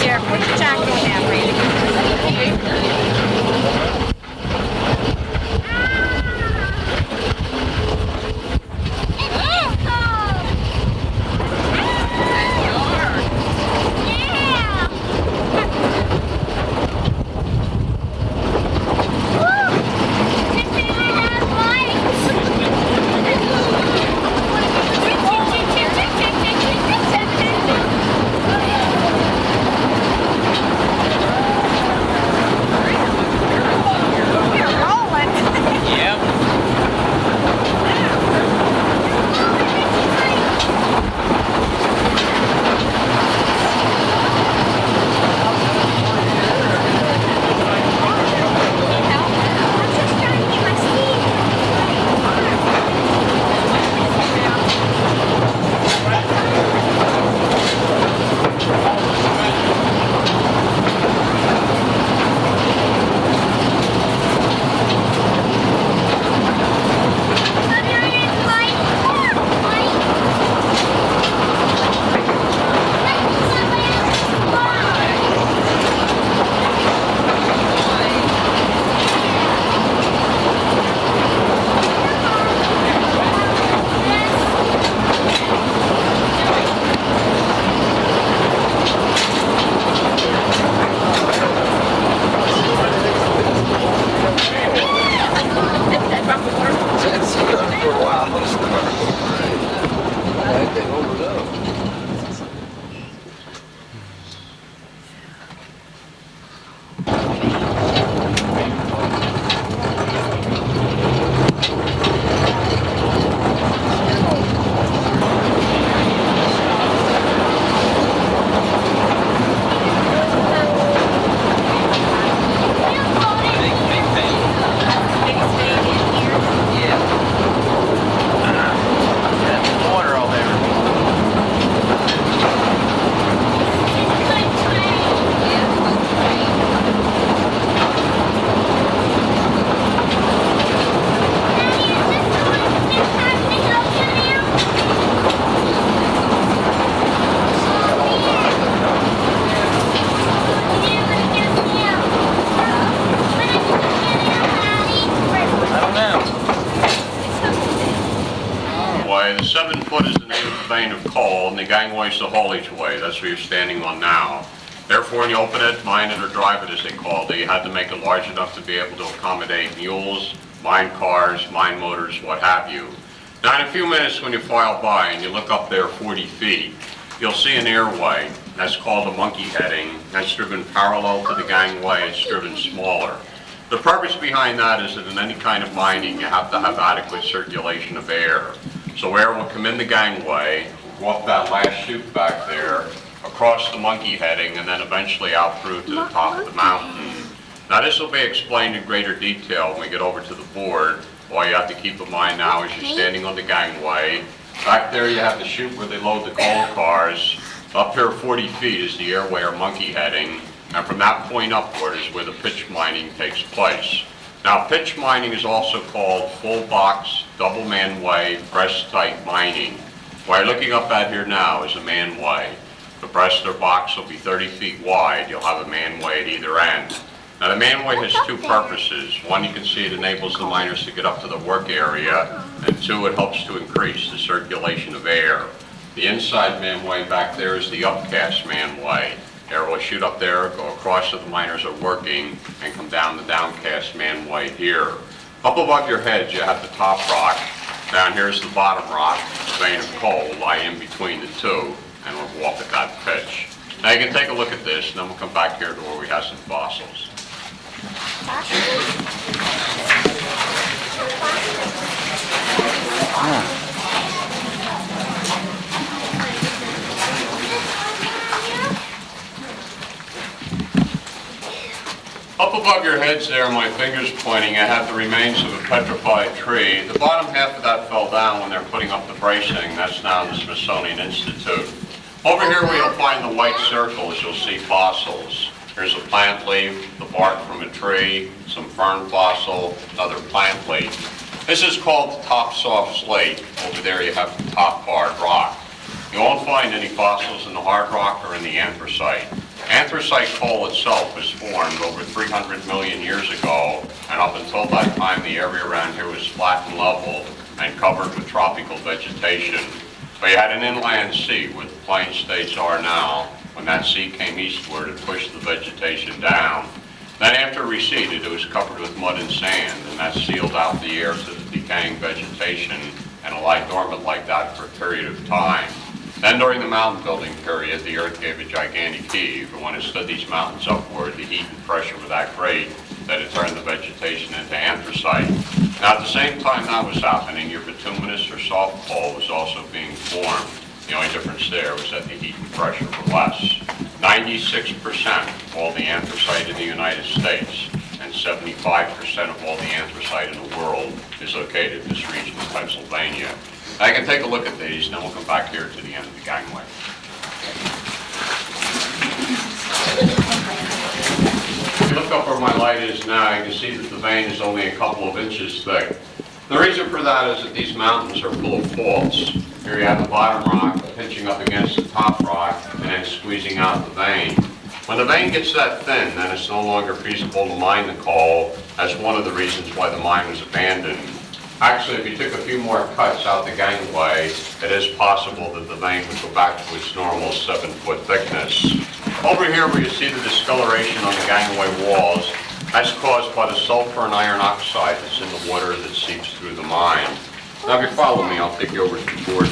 Here, put your jacket down, Randy. vein of coal, and the gangway is the haulage way. That's what you're standing on now. Therefore, when you open it, mine it, or drive it as they called it, you had to make it large enough to be able to accommodate mules, mine cars, mine motors, what have you. Now, in a few minutes when you file by and you look up there 40 feet, you'll see an airway. That's called a monkey heading. That's driven parallel to the gangway. It's driven smaller. The purpose behind that is that in any kind of mining, you have to have adequate circulation of air. So air will come in the gangway, go up that last chute back there, across the monkey heading, and then eventually out through to the top of the mountain. Now this will be explained in greater detail when we get over to the board. All you have to keep in mind now is you're standing on the gangway. Back there you have the chute where they load the coal cars. Up here 40 feet is the airway or monkey heading. And from that point upward is where the pitch mining takes place. Now, pitch mining is also called full box, double manway, breast-type mining. What you're looking up at here now is a manway. The breast or box will be 30 feet wide. You'll have a manway at either end. Now, the manway has two purposes. One, you can see it enables the miners to get up to the work area, and two, it helps to increase the circulation of air. The inside manway back there is the upcast manway. Air will shoot up there, go across to the miners are working, and come down the downcast manway here. Up above your heads, you have the top rock. Down here is the bottom rock. The vein of coal lie in between the two, and we'll walk at that pitch. Now you can take a look at this, and then we'll come back here to where we have some fossils. Up above your heads there, my finger's pointing, I have the remains of a petrified tree. The bottom half of that fell down when they're putting up the bracing. That's now the Smithsonian Institute. Over here where you'll find the white circles, you'll see fossils. Here's a plant leaf, the bark from a tree, some fern fossil, another plant leaf. This is called the top soft slate. Over there you have the top hard rock. You won't find any fossils in the hard rock or in the anthracite. Anthracite coal itself was formed over 300 million years ago, and up until that time the area around here was flat and level and covered with tropical vegetation. But you had an inland sea where the plain states are now. When that sea came eastward, it pushed the vegetation down. Then after it receded, it was covered with mud and sand, and that sealed out the air to the decaying vegetation, and it lay dormant like that for a period of time. Then during the mountain building period, the earth gave a gigantic heave, and when it stood these mountains upward, the heat and pressure were that great that it turned the vegetation into anthracite. Now at the same time that was happening, your bituminous or soft coal was also being formed. The only difference there was that the heat and pressure were less. 96% of all the anthracite in the United States and 75% of all the anthracite in the world is located in this region of Pennsylvania. I can take a look at these, and then we'll come back here to the end of the gangway. If you look up where my light is now, you can see that the vein is only a couple of inches thick. The reason for that is that these mountains are full of faults. Here you have the bottom rock pinching up against the top rock and then squeezing out the vein. When the vein gets that thin, then it's no longer feasible to mine the coal. That's one of the reasons why the mine was abandoned. Actually, if you took a few more cuts out the gangway, it is possible that the vein would go back to its normal 7-foot thickness. Over here where you see the discoloration on the gangway walls, that's caused by the sulfur and iron oxide that's in the water that seeps through the mine. Now if you follow me, I'll take you over to the board.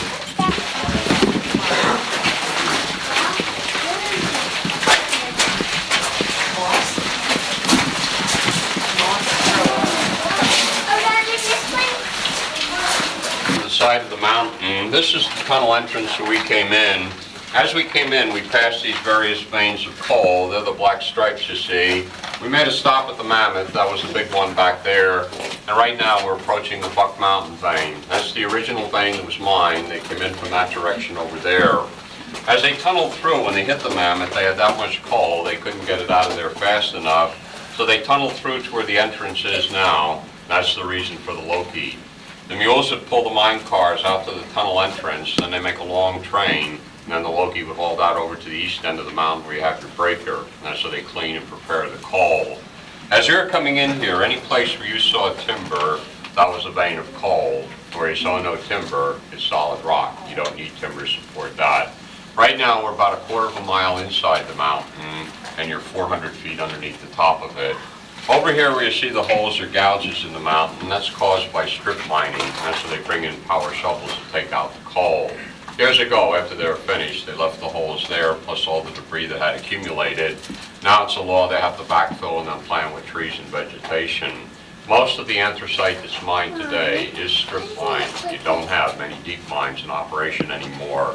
Side of the mountain. This is the tunnel entrance where we came in. As we came in, we passed these various veins of coal. They're the black stripes you see. We made a stop at the Mammoth. That was the big one back there. And right now we're approaching the Buck Mountain vein. That's the original vein that was mined. They came in from that direction over there. As they tunneled through, when they hit the Mammoth, they had that much coal. They couldn't get it out of there fast enough. So they tunneled through to where the entrance is now. That's the reason for the low-key. The mules that pull the mine cars out to the tunnel entrance, then they make a long train, and then the loki would haul that over to the east end of the mountain where you have your breaker. And that's so they clean and prepare the coal. As you're coming in here, any place where you saw timber, that was a vein of coal. where you saw no timber is solid rock. You don't need timber to support that. Right now, we're about a quarter of a mile inside the mountain, and you're 400 feet underneath the top of it. Over here where you see the holes or gouges in the mountain, that's caused by strip mining. That's where they bring in power shovels to take out the coal. Years ago, after they were finished, they left the holes there, plus all the debris that had accumulated. Now it's a law they have to backfill and then plant with trees and vegetation. Most of the anthracite that's mined today is strip mined. You don't have many deep mines in operation anymore.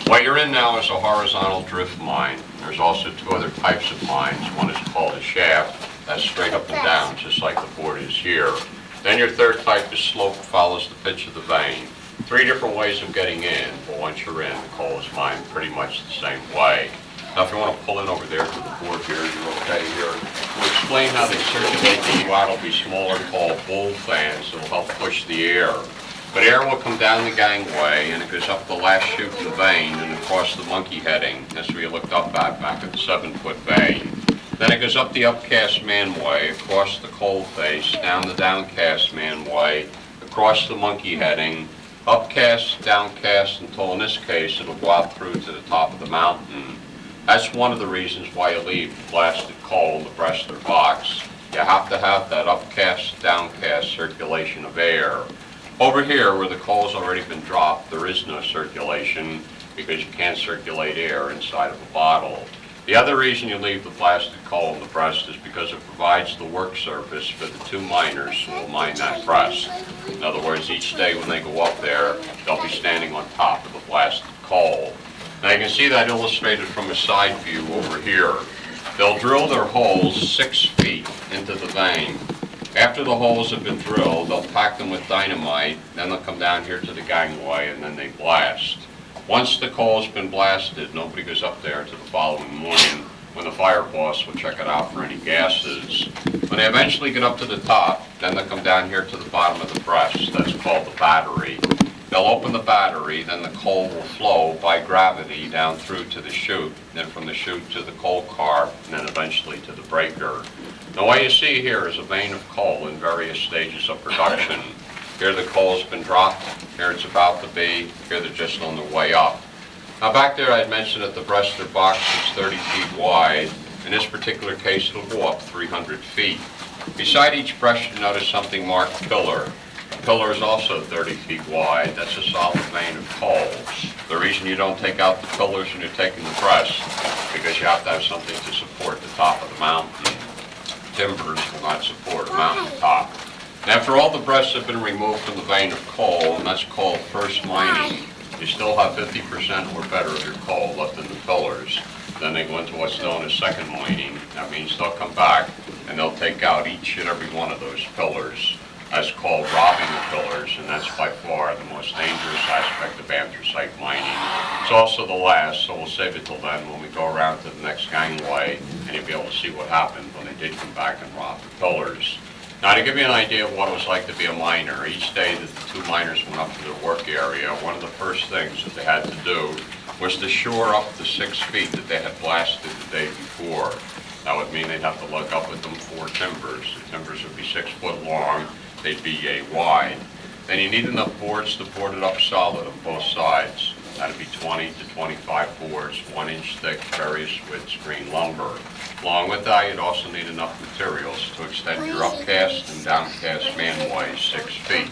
What you're in now is a horizontal drift mine. There's also two other types of mines. One is called a shaft. That's straight up and down, just like the board is here. Then your third type is slope, follows the pitch of the vein. Three different ways of getting in, but once you're in, the coal is mined pretty much the same way. Now, if you want to pull in over there to the board here, you're okay here. We'll explain how they circulate the watt. Will be smaller, called bull fans that will help push the air. But air will come down the gangway, and it goes up the last chute in the vein and across the monkey heading. That's where you looked up back at the 7-foot vein. Then it goes up the upcast manway, across the coal face, down the downcast manway, across the monkey heading, upcast, downcast, until in this case it'll go out through to the top of the mountain. That's one of the reasons why you leave blasted coal in the Bressler box. You have to have that upcast, downcast circulation of air. Over here, where the coal's already been dropped, there is no circulation because you can't circulate air inside of a bottle. The other reason you leave the blasted coal in the breast is because it provides the work surface for the two miners who will mine that breast. In other words, each day when they go up there, they'll be standing on top of the blasted coal. Now you can see that illustrated from a side view over here. They'll drill their holes 6 feet into the vein. After the holes have been drilled, they'll pack them with dynamite, then they'll come down here to the gangway and then they blast. Once the coal's been blasted, nobody goes up there until the following morning when the fire boss will check it out for any gases. When they eventually get up to the top, then they'll come down here to the bottom of the press. That's called the battery. They'll open the battery, then the coal will flow by gravity down through to the chute, then from the chute to the coal car, and then eventually to the breaker. Now what you see here is a vein of coal in various stages of production. Here the coal's been dropped, here it's about to be, here they're just on their way up. Now back there I had mentioned that the Bressler box is 30 feet wide. In this particular case it'll go up 300 feet. Beside each breast you notice something marked pillar. The pillar is also 30 feet wide. That's a solid vein of coal. The reason you don't take out the pillars when you're taking the breast is because you have to have something to support the top of the mountain. Timbers will not support a mountain top. And after all the breasts have been removed from the vein of coal, and that's called first mining, you still have 50% or better of your coal left in the pillars. Then they go into what's known as second mining. That means they'll come back and they'll take out each and every one of those pillars. That's called robbing the pillars, and that's by far the most dangerous aspect of anthracite mining. It's also the last, so we'll save it till then when we go around to the next gangway, and you'll be able to see what happened when they did come back and rob the pillars. Now, to give you an idea of what it was like to be a miner, each day that the two miners went up to their work area, one of the first things that they had to do was to shore up the 6 feet that they had blasted the day before. That would mean they'd have to lug up with them 4 timbers. The timbers would be 6 foot long. They'd be wide. Then you need enough boards to board it up solid on both sides. That'd be 20 to 25 boards, 1 inch thick, various widths green lumber. Along with that, you'd also need enough materials to extend your upcast and downcast manway 6 feet.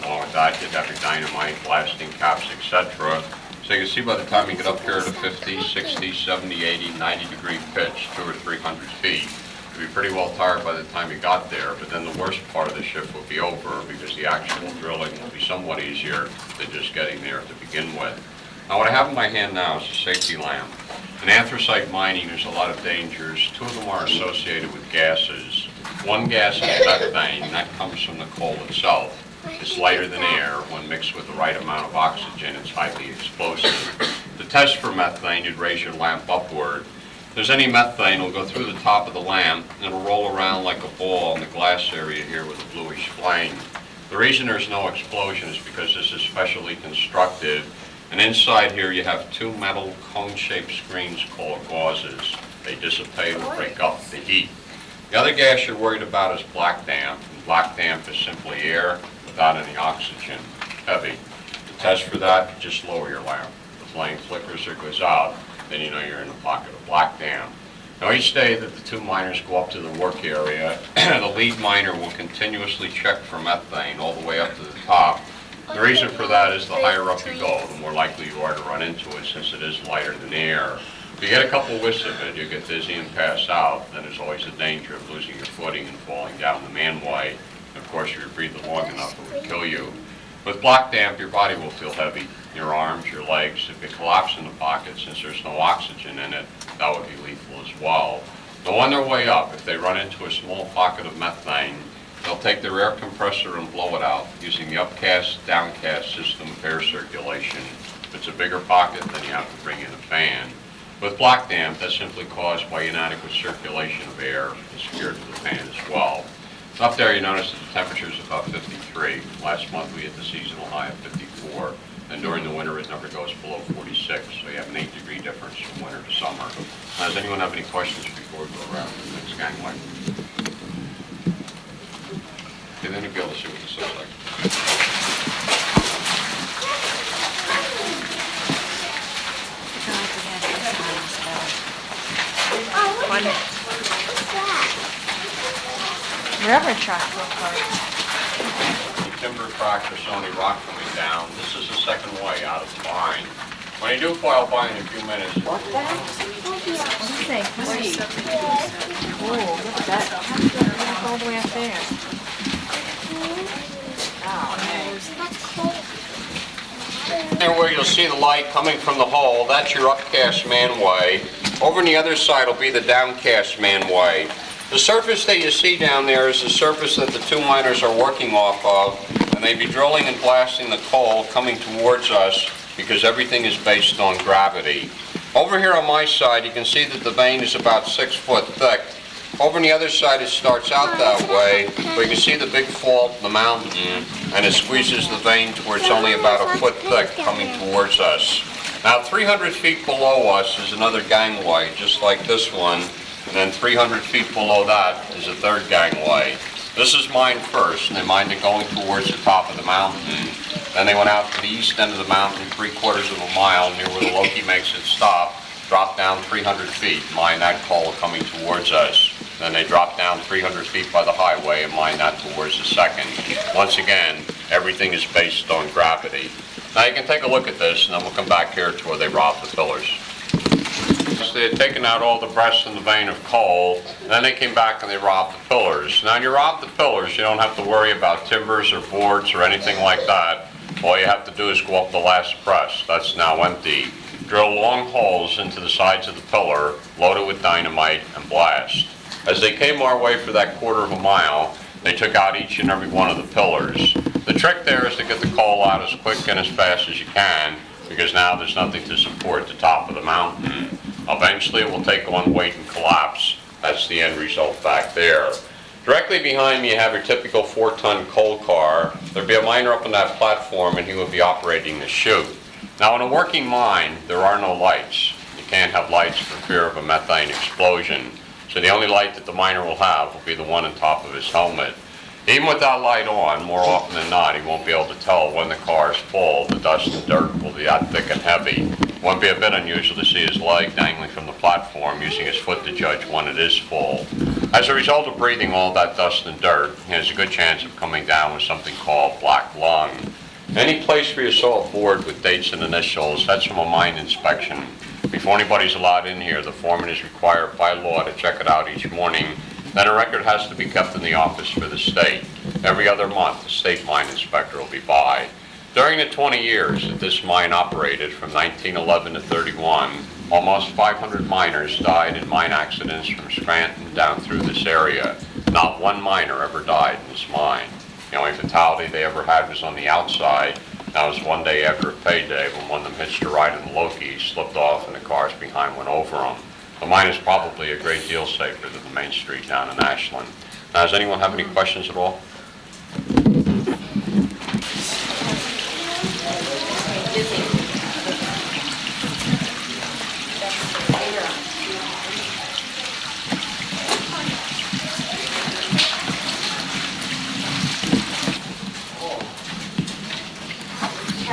Along with that, you'd have your dynamite, blasting caps, etc. So you can see by the time you get up here to 50, 60, 70, 80, 90 degree pitch, 200 or 300 feet, you'd be pretty well tired by the time you got there, but then the worst part of the shift will be over because the actual drilling will be somewhat easier than just getting there to begin with. Now what I have in my hand now is a safety lamp. In anthracite mining there's a lot of dangers. 2 of them are associated with gases. One gas is methane, and that comes from the coal itself. It's lighter than air. When mixed with the right amount of oxygen, it's highly explosive. To test for methane, you'd raise your lamp upward. If there's any methane, it'll go through the top of the lamp, and it'll roll around like a ball in the glass area here with a bluish flame. The reason there's no explosion is because this is specially constructed, and inside here you have 2 metal cone-shaped screens called gauzes. They dissipate or break up the heat. The other gas you're worried about is black damp, and black damp is simply air without any oxygen. heavy. The test for that, just lower your lamp. The flame flickers or goes out, then you know you're in the pocket of black damp. Now each day that the two miners go up to the work area, the lead miner will continuously check for methane all the way up to the top. The reason for that is the higher up you go, the more likely you are to run into it since it is lighter than the air. If you get a couple whiffs of it, you get dizzy and pass out, then there's always a danger of losing your footing and falling down the manway. Of course, if you breathe long enough, it would kill you. With black damp, your body will feel heavy. Your arms, your legs, if it collapses in the pocket, since there's no oxygen in it, that would be lethal as well. Now on their way up, if they run into a small pocket of methane, they'll take their air compressor and blow it out using the upcast, downcast system of air circulation. If it's a bigger pocket, then you have to bring in a fan. With black damp, that's simply caused by inadequate circulation of air and secured to the fan as well. Up there you notice that the temperature is about 53. Last month we hit the seasonal high of 54. And during the winter it never goes below 46. So you have an 8-degree difference from winter to summer. Now, does anyone have any questions before we go around to the next gangway? Okay, then you'll be able to see what this looks like. Railroad track real close. Timber tracks are Sony rock coming down. This is the second way out of the mine. When you do file by in a few minutes, What do you think? Let's see. Oh, look at that. That's all the way up there. there where you'll see the light coming from the hole, that's your upcast manway. Over on the other side will be the downcast manway. The surface that you see down there is the surface that the two miners are working off of, and they'd be drilling and blasting the coal coming towards us because everything is based on gravity. Over here on my side, you can see that the vein is about 6 foot thick. Over on the other side, it starts out that way, but you can see the big fault in the mountain, and it squeezes the vein to where it's only about 1 foot thick coming towards us. Now, 300 feet below us is another gangway, just like this one. And then 300 feet below that is a third gangway. This is mined first, and they mined it going towards the top of the mountain. Then they went out to the east end of the mountain, 3/4 of a mile, near where the Loki makes it stop, dropped down 300 feet, mined that coal coming towards us. Then they dropped down 300 feet by the highway and mined that towards the second. Once again, everything is based on gravity. Now you can take a look at this, and then we'll come back here to where they robbed the pillars. They had taken out all the breast in the vein of coal, and then they came back and they robbed the pillars. Now, when you rob the pillars, you don't have to worry about timbers or boards or anything like that. All you have to do is go up the last press. That's now empty. Drill long holes into the sides of the pillar, load it with dynamite, and blast. As they came our way for that 1/4 of a mile, they took out each and every one of the pillars. The trick there is to get the coal out as quick and as fast as you can, because now there's nothing to support the top of the mountain. Eventually it will take on weight and collapse. That's the end result back there. Directly behind me you have your typical 4-ton coal car. There'll be a miner up on that platform and he will be operating the chute. Now in a working mine there are no lights. You can't have lights for fear of a methane explosion. So the only light that the miner will have will be the one on top of his helmet. Even with that light on, more often than not, he won't be able to tell when the car is full. The dust and dirt will be that thick and heavy. It won't be a bit unusual to see his leg dangling from the platform, using his foot to judge when it is full. As a result of breathing all that dust and dirt, he has a good chance of coming down with something called black lung. Any place where you saw a board with dates and initials, that's from a mine inspection. Before anybody's allowed in here, the foreman is required by law to check it out each morning. Then a record has to be kept in the office for the state. Every other month, the state mine inspector will be by. During the 20 years that this mine operated, from 1911 to 31, almost 500 miners died in mine accidents from Scranton down through this area. Not one miner ever died in this mine. The only fatality they ever had was on the outside. That was one day after a payday when one of them hitched a ride in the Loki, slipped off, and the cars behind went over them. The mine is probably a great deal safer than the main street down in Ashland. Now, does anyone have any questions at all?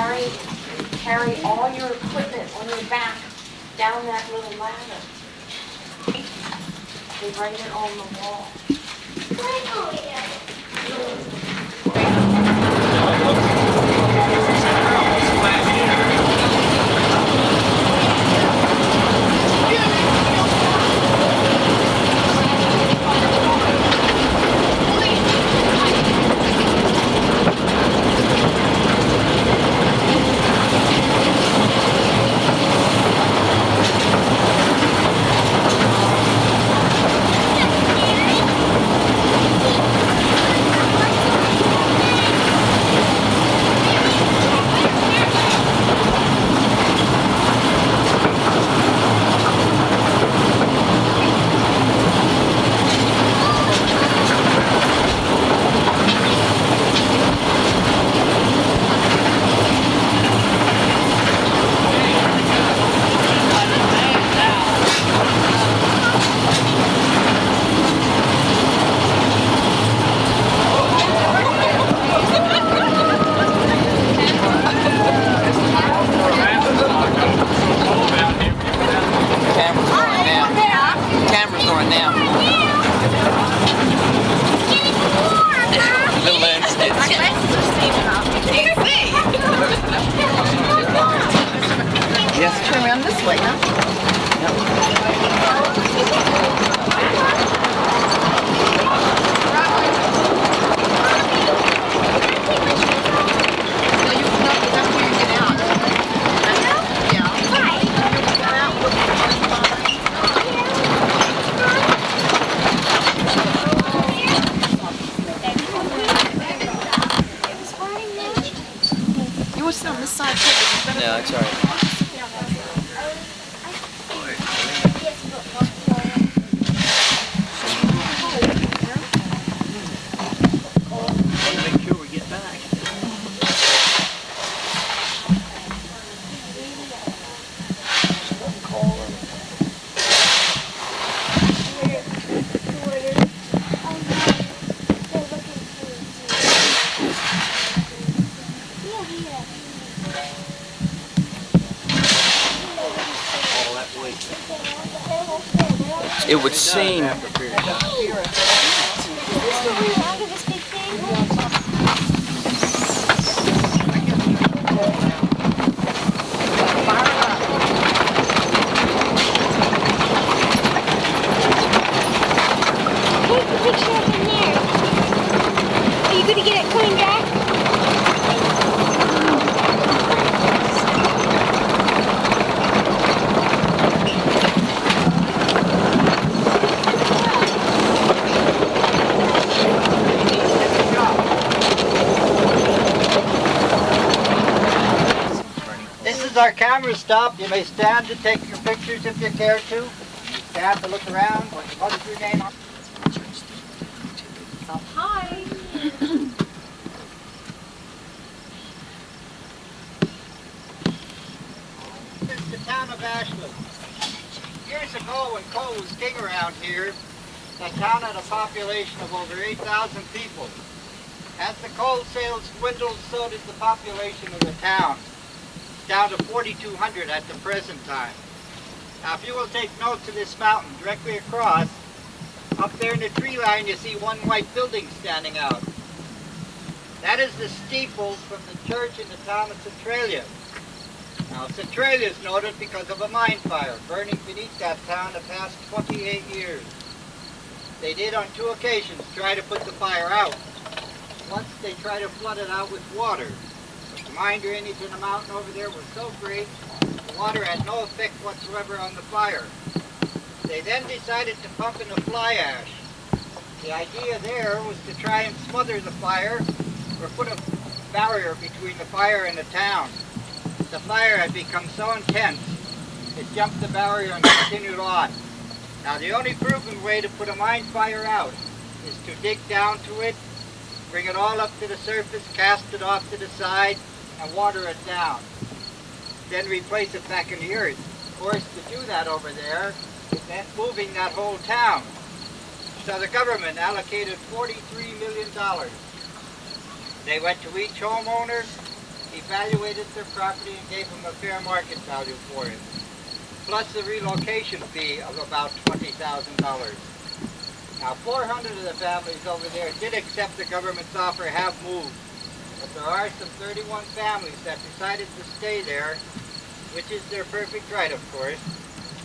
carry all your equipment on your back down that little ladder. They write it on the wall. Yes, turn around this way, huh? You were sitting on this side too. No, it's all right. It would seem. Take the picture up in there. Are you going to get it coming back? This is our camera stop. You may stand to take your pictures if you care to. Stand to look around. What is your name? Hi. This is the town of Ashland. Years ago when coal was king around here, the town had a population of over 8,000 people. As the coal sales dwindled, so did the population of the town, down to 4,200 at the present time. Now if you will take note to this mountain directly across, up there in the tree line you see one white building standing out. That is the steeple from the church in the town of Centralia. Now Centralia is noted because of a mine fire burning beneath that town the past 28 years. They did on 2 occasions try to put the fire out. Once they tried to flood it out with water. But the mine drainage in the mountain over there was so great, the water had no effect whatsoever on the fire. They then decided to pump in the fly ash. The idea there was to try and smother the fire or put a barrier between the fire and the town. The fire had become so intense, it jumped the barrier and continued on. Now the only proven way to put a mine fire out is to dig down to it, bring it all up to the surface, cast it off to the side, and water it down. Then replace it back in the earth. Of course, to do that over there, it meant moving that whole town. So the government allocated $43 million. They went to each homeowner, evaluated their property and gave them a fair market value for it, plus the relocation fee of about $20,000. Now, 400 of the families over there did accept the government's offer, have moved, but there are some 31 families that decided to stay there, which is their perfect right, of course.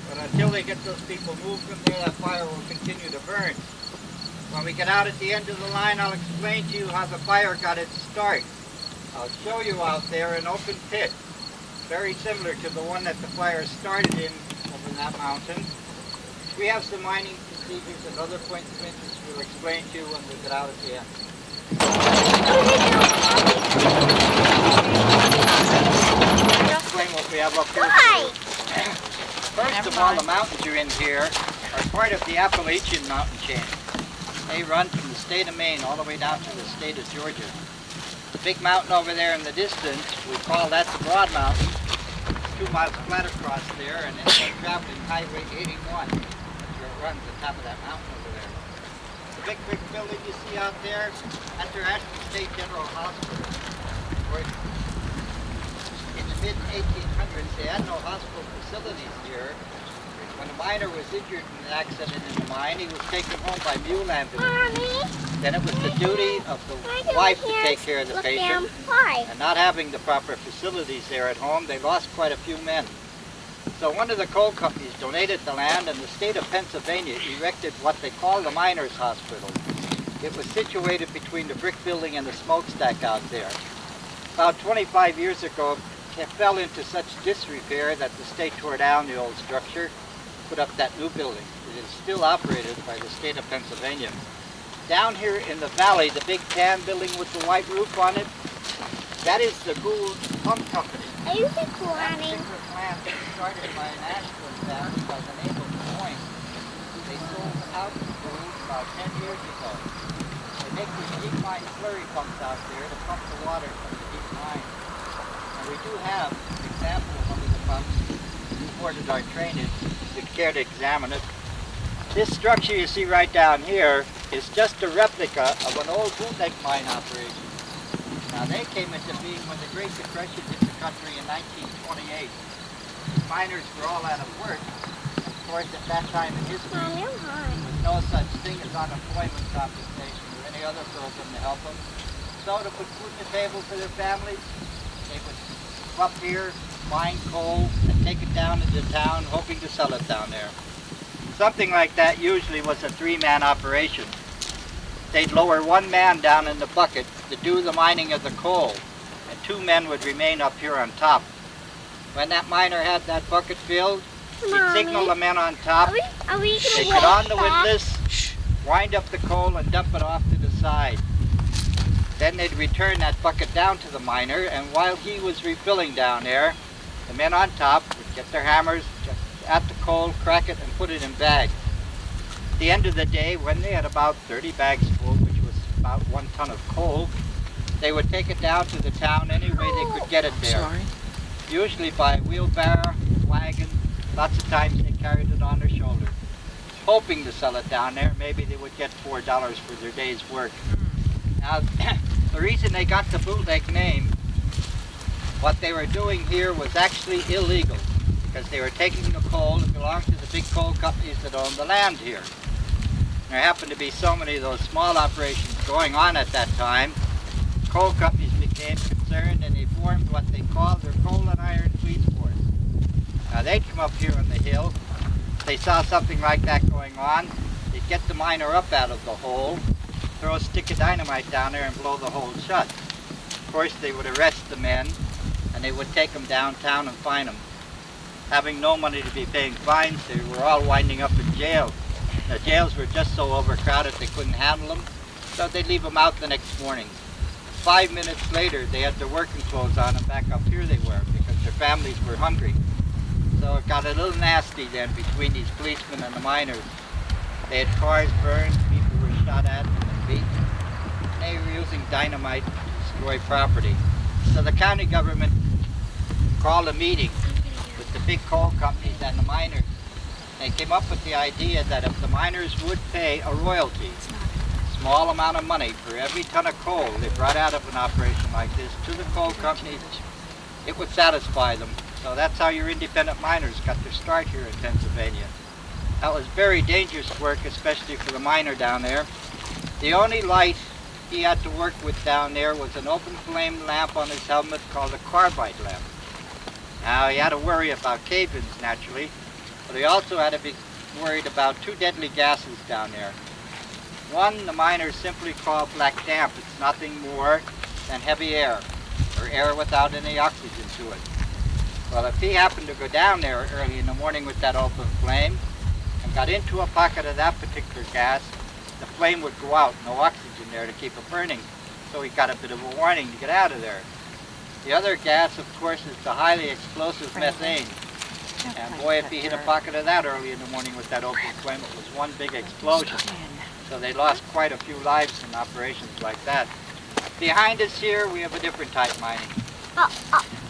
But until they get those people moved from there, that fire will continue to burn. When we get out at the end of the line, I'll explain to you how the fire got its start. I'll show you out there an open pit, very similar to the one that the fire started in over that mountain. We have some mining procedures and other points of interest we'll explain to you when we get out at the end. Explain what we have up here. First of all, the mountains you're in here are part of the Appalachian mountain chain. They run from the state of Maine all the way down to the state of Georgia. The big mountain over there in the distance, we call that the Broad Mountain. 2 miles flat across there, and it's traveling Highway 81. That's where it runs the top of that mountain over there. The big brick building you see out there, that's their Ashland State General Hospital. In the mid-1800s, they had no hospital facilities here. When a miner was injured in an accident in the mine, he was taken home by mule ambulance. Then it was the duty of the wife to take care of the patient. And not having the proper facilities there at home, they lost quite a few men. So one of the coal companies donated the land, and the state of Pennsylvania erected what they call the Miners' Hospital. It was situated between the brick building and the smokestack out there. About 25 years ago, it fell into such disrepair that the state tore down the old structure, put up that new building. It is still operated by the state of Pennsylvania. Down here in the valley, the big tan building with the white roof on it, that is the Gould Pump Company. Are you That recording? particular plant was started by an Ashland family by the name of Point. They sold out to Gould about 10 years ago. They make these deep mine slurry pumps out there to pump the water from the deep mine. And we do have an example of one of the pumps supported our drainage. If you care to examine it. This structure you see right down here is just a replica of an old bootleg mine operation. Now they came into being when the Great Depression hit the country in 1928. The miners were all out of work. Of course, at that time in history, there was no such thing as unemployment compensation or any other program to help them. So to put food on the table for their families, they would come up here, mine coal, and take it down into town, hoping to sell it down there. Something like that usually was a 3-man operation. They'd lower 1 man down in the bucket to do the mining of the coal, and 2 men would remain up here on top. When that miner had that bucket filled, he'd signal the men on top. They get on the windlass, wind up the coal, and dump it off to the side. Then they'd return that bucket down to the miner, and while he was refilling down there, the men on top would get their hammers at the coal, crack it, and put it in bags. At the end of the day, when they had about 30 bags full, which was about 1 ton of coal, they would take it down to the town any way they could get it there. Usually by wheelbarrow, wagon, lots of times they carried it on their shoulder, hoping to sell it down there. Maybe they would get $4 for their day's work. Now, the reason they got the bootleg name, what they were doing here was actually illegal, because they were taking the coal that belonged to the big coal companies that owned the land here. There happened to be so many of those small operations going on at that time, coal companies became concerned and they formed what they called their Coal and Iron Police Force. Now they'd come up here on the hill, they saw something like that going on, they'd get the miner up out of the hole, throw a stick of dynamite down there and blow the hole shut. Of course they would arrest the men and they would take them downtown and fine them. Having no money to be paying fines, they were all winding up in jail. The jails were just so overcrowded they couldn't handle them, so they'd leave them out the next morning. 5 minutes later, they had their working clothes on and back up here they were because their families were hungry. So it got a little nasty then between these policemen and the miners. They had cars burned, people were shot at and beaten. They were using dynamite to destroy property. So the county government called a meeting with the big coal companies and the miners. They came up with the idea that if the miners would pay a royalty, small amount of money for every ton of coal they brought out of an operation like this to the coal companies, it would satisfy them. So that's how your independent miners got their start here in Pennsylvania. That was very dangerous work, especially for the miner down there. The only light he had to work with down there was an open flame lamp on his helmet called a carbide lamp. Now he had to worry about cave-ins naturally, but he also had to be worried about two deadly gases down there. One, the miners simply call black damp. It's nothing more than heavy air, or air without any oxygen to it. Well, if he happened to go down there early in the morning with that open flame and got into a pocket of that particular gas, the flame would go out, no oxygen there to keep it burning. So he got a bit of a warning to get out of there. The other gas, of course, is the highly explosive methane. And boy, if he hit a pocket of that early in the morning with that open flame, it was one big explosion. So they lost quite a few lives in operations like that. Behind us here, we have a different type mining.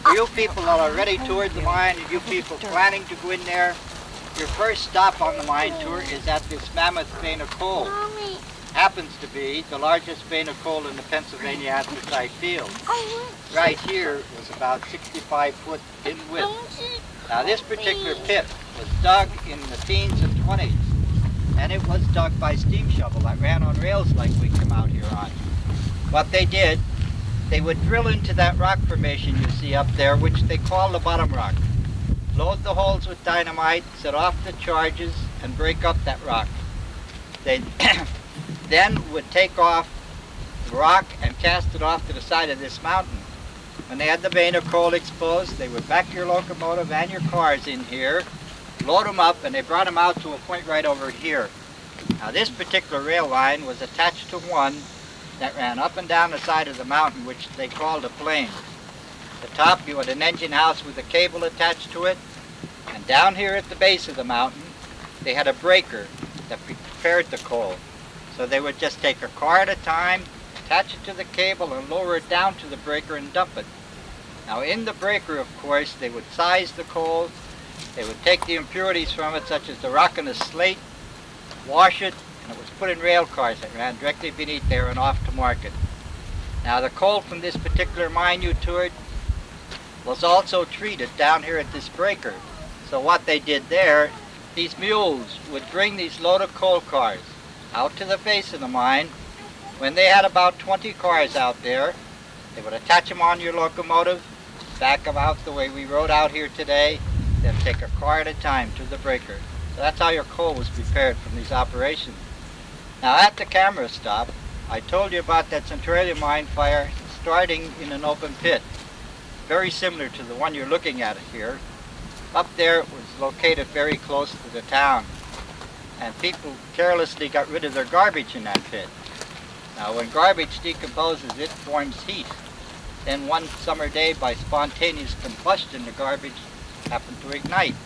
For you people that are already toured the mine, and you people planning to go in there, your first stop on the mine tour is at this mammoth vein of coal. Happens to be the largest vein of coal in the Pennsylvania anthracite field. Right here was about 65 foot in width. Now this particular pit was dug in the teens and 20s, and it was dug by steam shovel that ran on rails like we come out here on. What they did, they would drill into that rock formation you see up there, which they call the bottom rock. Load the holes with dynamite, set off the charges, and break up that rock. They then would take off the rock and cast it off to the side of this mountain. When they had the vein of coal exposed, they would back your locomotive and your cars in here, load them up, and they brought them out to a point right over here. Now this particular rail line was attached to one that ran up and down the side of the mountain, which they called a plane. At the top you had an engine house with a cable attached to it, and down here at the base of the mountain they had a breaker that prepared the coal. So they would just take a car at a time, attach it to the cable, and lower it down to the breaker and dump it. Now in the breaker, of course, they would size the coal, they would take the impurities from it, such as the rock and the slate, wash it, and it was put in rail cars that ran directly beneath there and off to market. Now the coal from this particular mine you toured was also treated down here at this breaker. So what they did there, these mules would bring these loaded coal cars out to the face of the mine. When they had about 20 cars out there, they would attach them on your locomotive, back them out the way we rode out here today, then take a car at a time to the breaker. So that's how your coal was prepared from these operations. Now at the camera stop, I told you about that Centralia mine fire starting in an open pit, very similar to the one you're looking at here. Up there it was located very close to the town, and people carelessly got rid of their garbage in that pit. Now when garbage decomposes, it forms heat. Then one summer day, by spontaneous combustion, the garbage happened to ignite.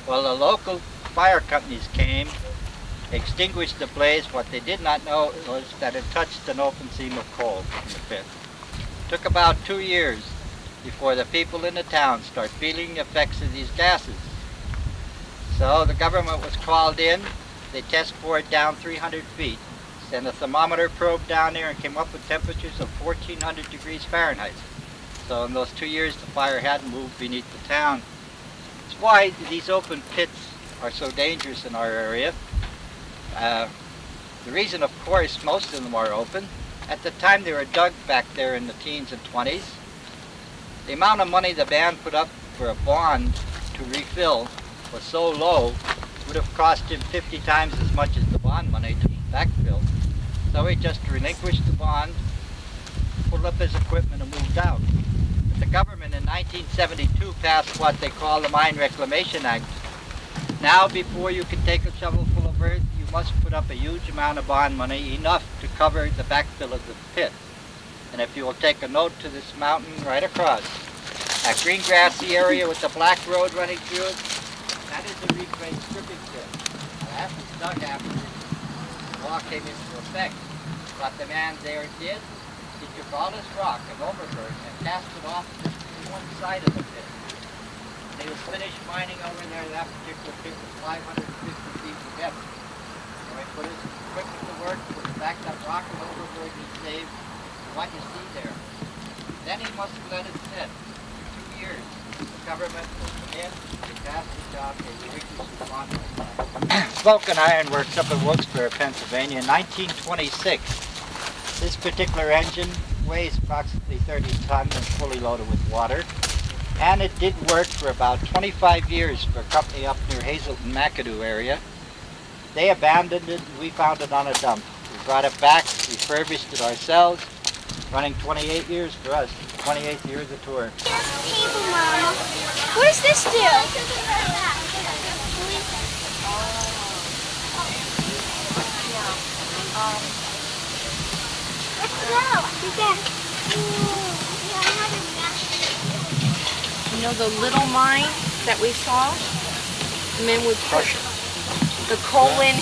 Well, the local fire companies came, extinguished the blaze. What they did not know was that it touched an open seam of coal in the pit. It took about 2 years before the people in the town start feeling the effects of these gases. So the government was called in. They test bored down 300 feet, sent a thermometer probe down there, and came up with temperatures of 1400 degrees Fahrenheit. So in those 2 years, the fire hadn't moved beneath the town. That's why these open pits are so dangerous in our area. The reason, of course, most of them are open, at the time they were dug back there in the teens and 20s, the amount of money the band put up for a bond to refill was so low, it would have cost him 50 times as much as the bond money to backfill. So he just relinquished the bond, pulled up his equipment, and moved out. But the government in 1972 passed what they call the Mine Reclamation Act. Now, before you can take a shovel full of earth, you must put up a huge amount of bond money, enough to cover the backfill of the pit. And if you will take a note to this mountain right across, that green grassy area with the black road running through it, that is a reclaimed stripping pit. Now, that was dug after the law came into effect. What the man there did, he took all this rock and overburden and cast it off to one side of the pit. When they was finished mining over there, that particular pit was 550 feet in depth. So he put his equipment to work, backed that rocket overboard and saved what you see there. Then he must have let it sit for 2 years. The government will come in, they pass the job, they reduce the quantity. Vulcan Iron Works up in Wilkes-Barre, Pennsylvania, in 1926. This particular engine weighs approximately 30 tons and fully loaded with water. And it did work for about 25 years for a company up near Hazelton, McAdoo area. They abandoned it and we found it on a dump. We brought it back, refurbished it ourselves, running 28 years for us, 28 years of tour. Cable, Mama. What does this do? You know the little mine that we saw? The men would crush it. The coal in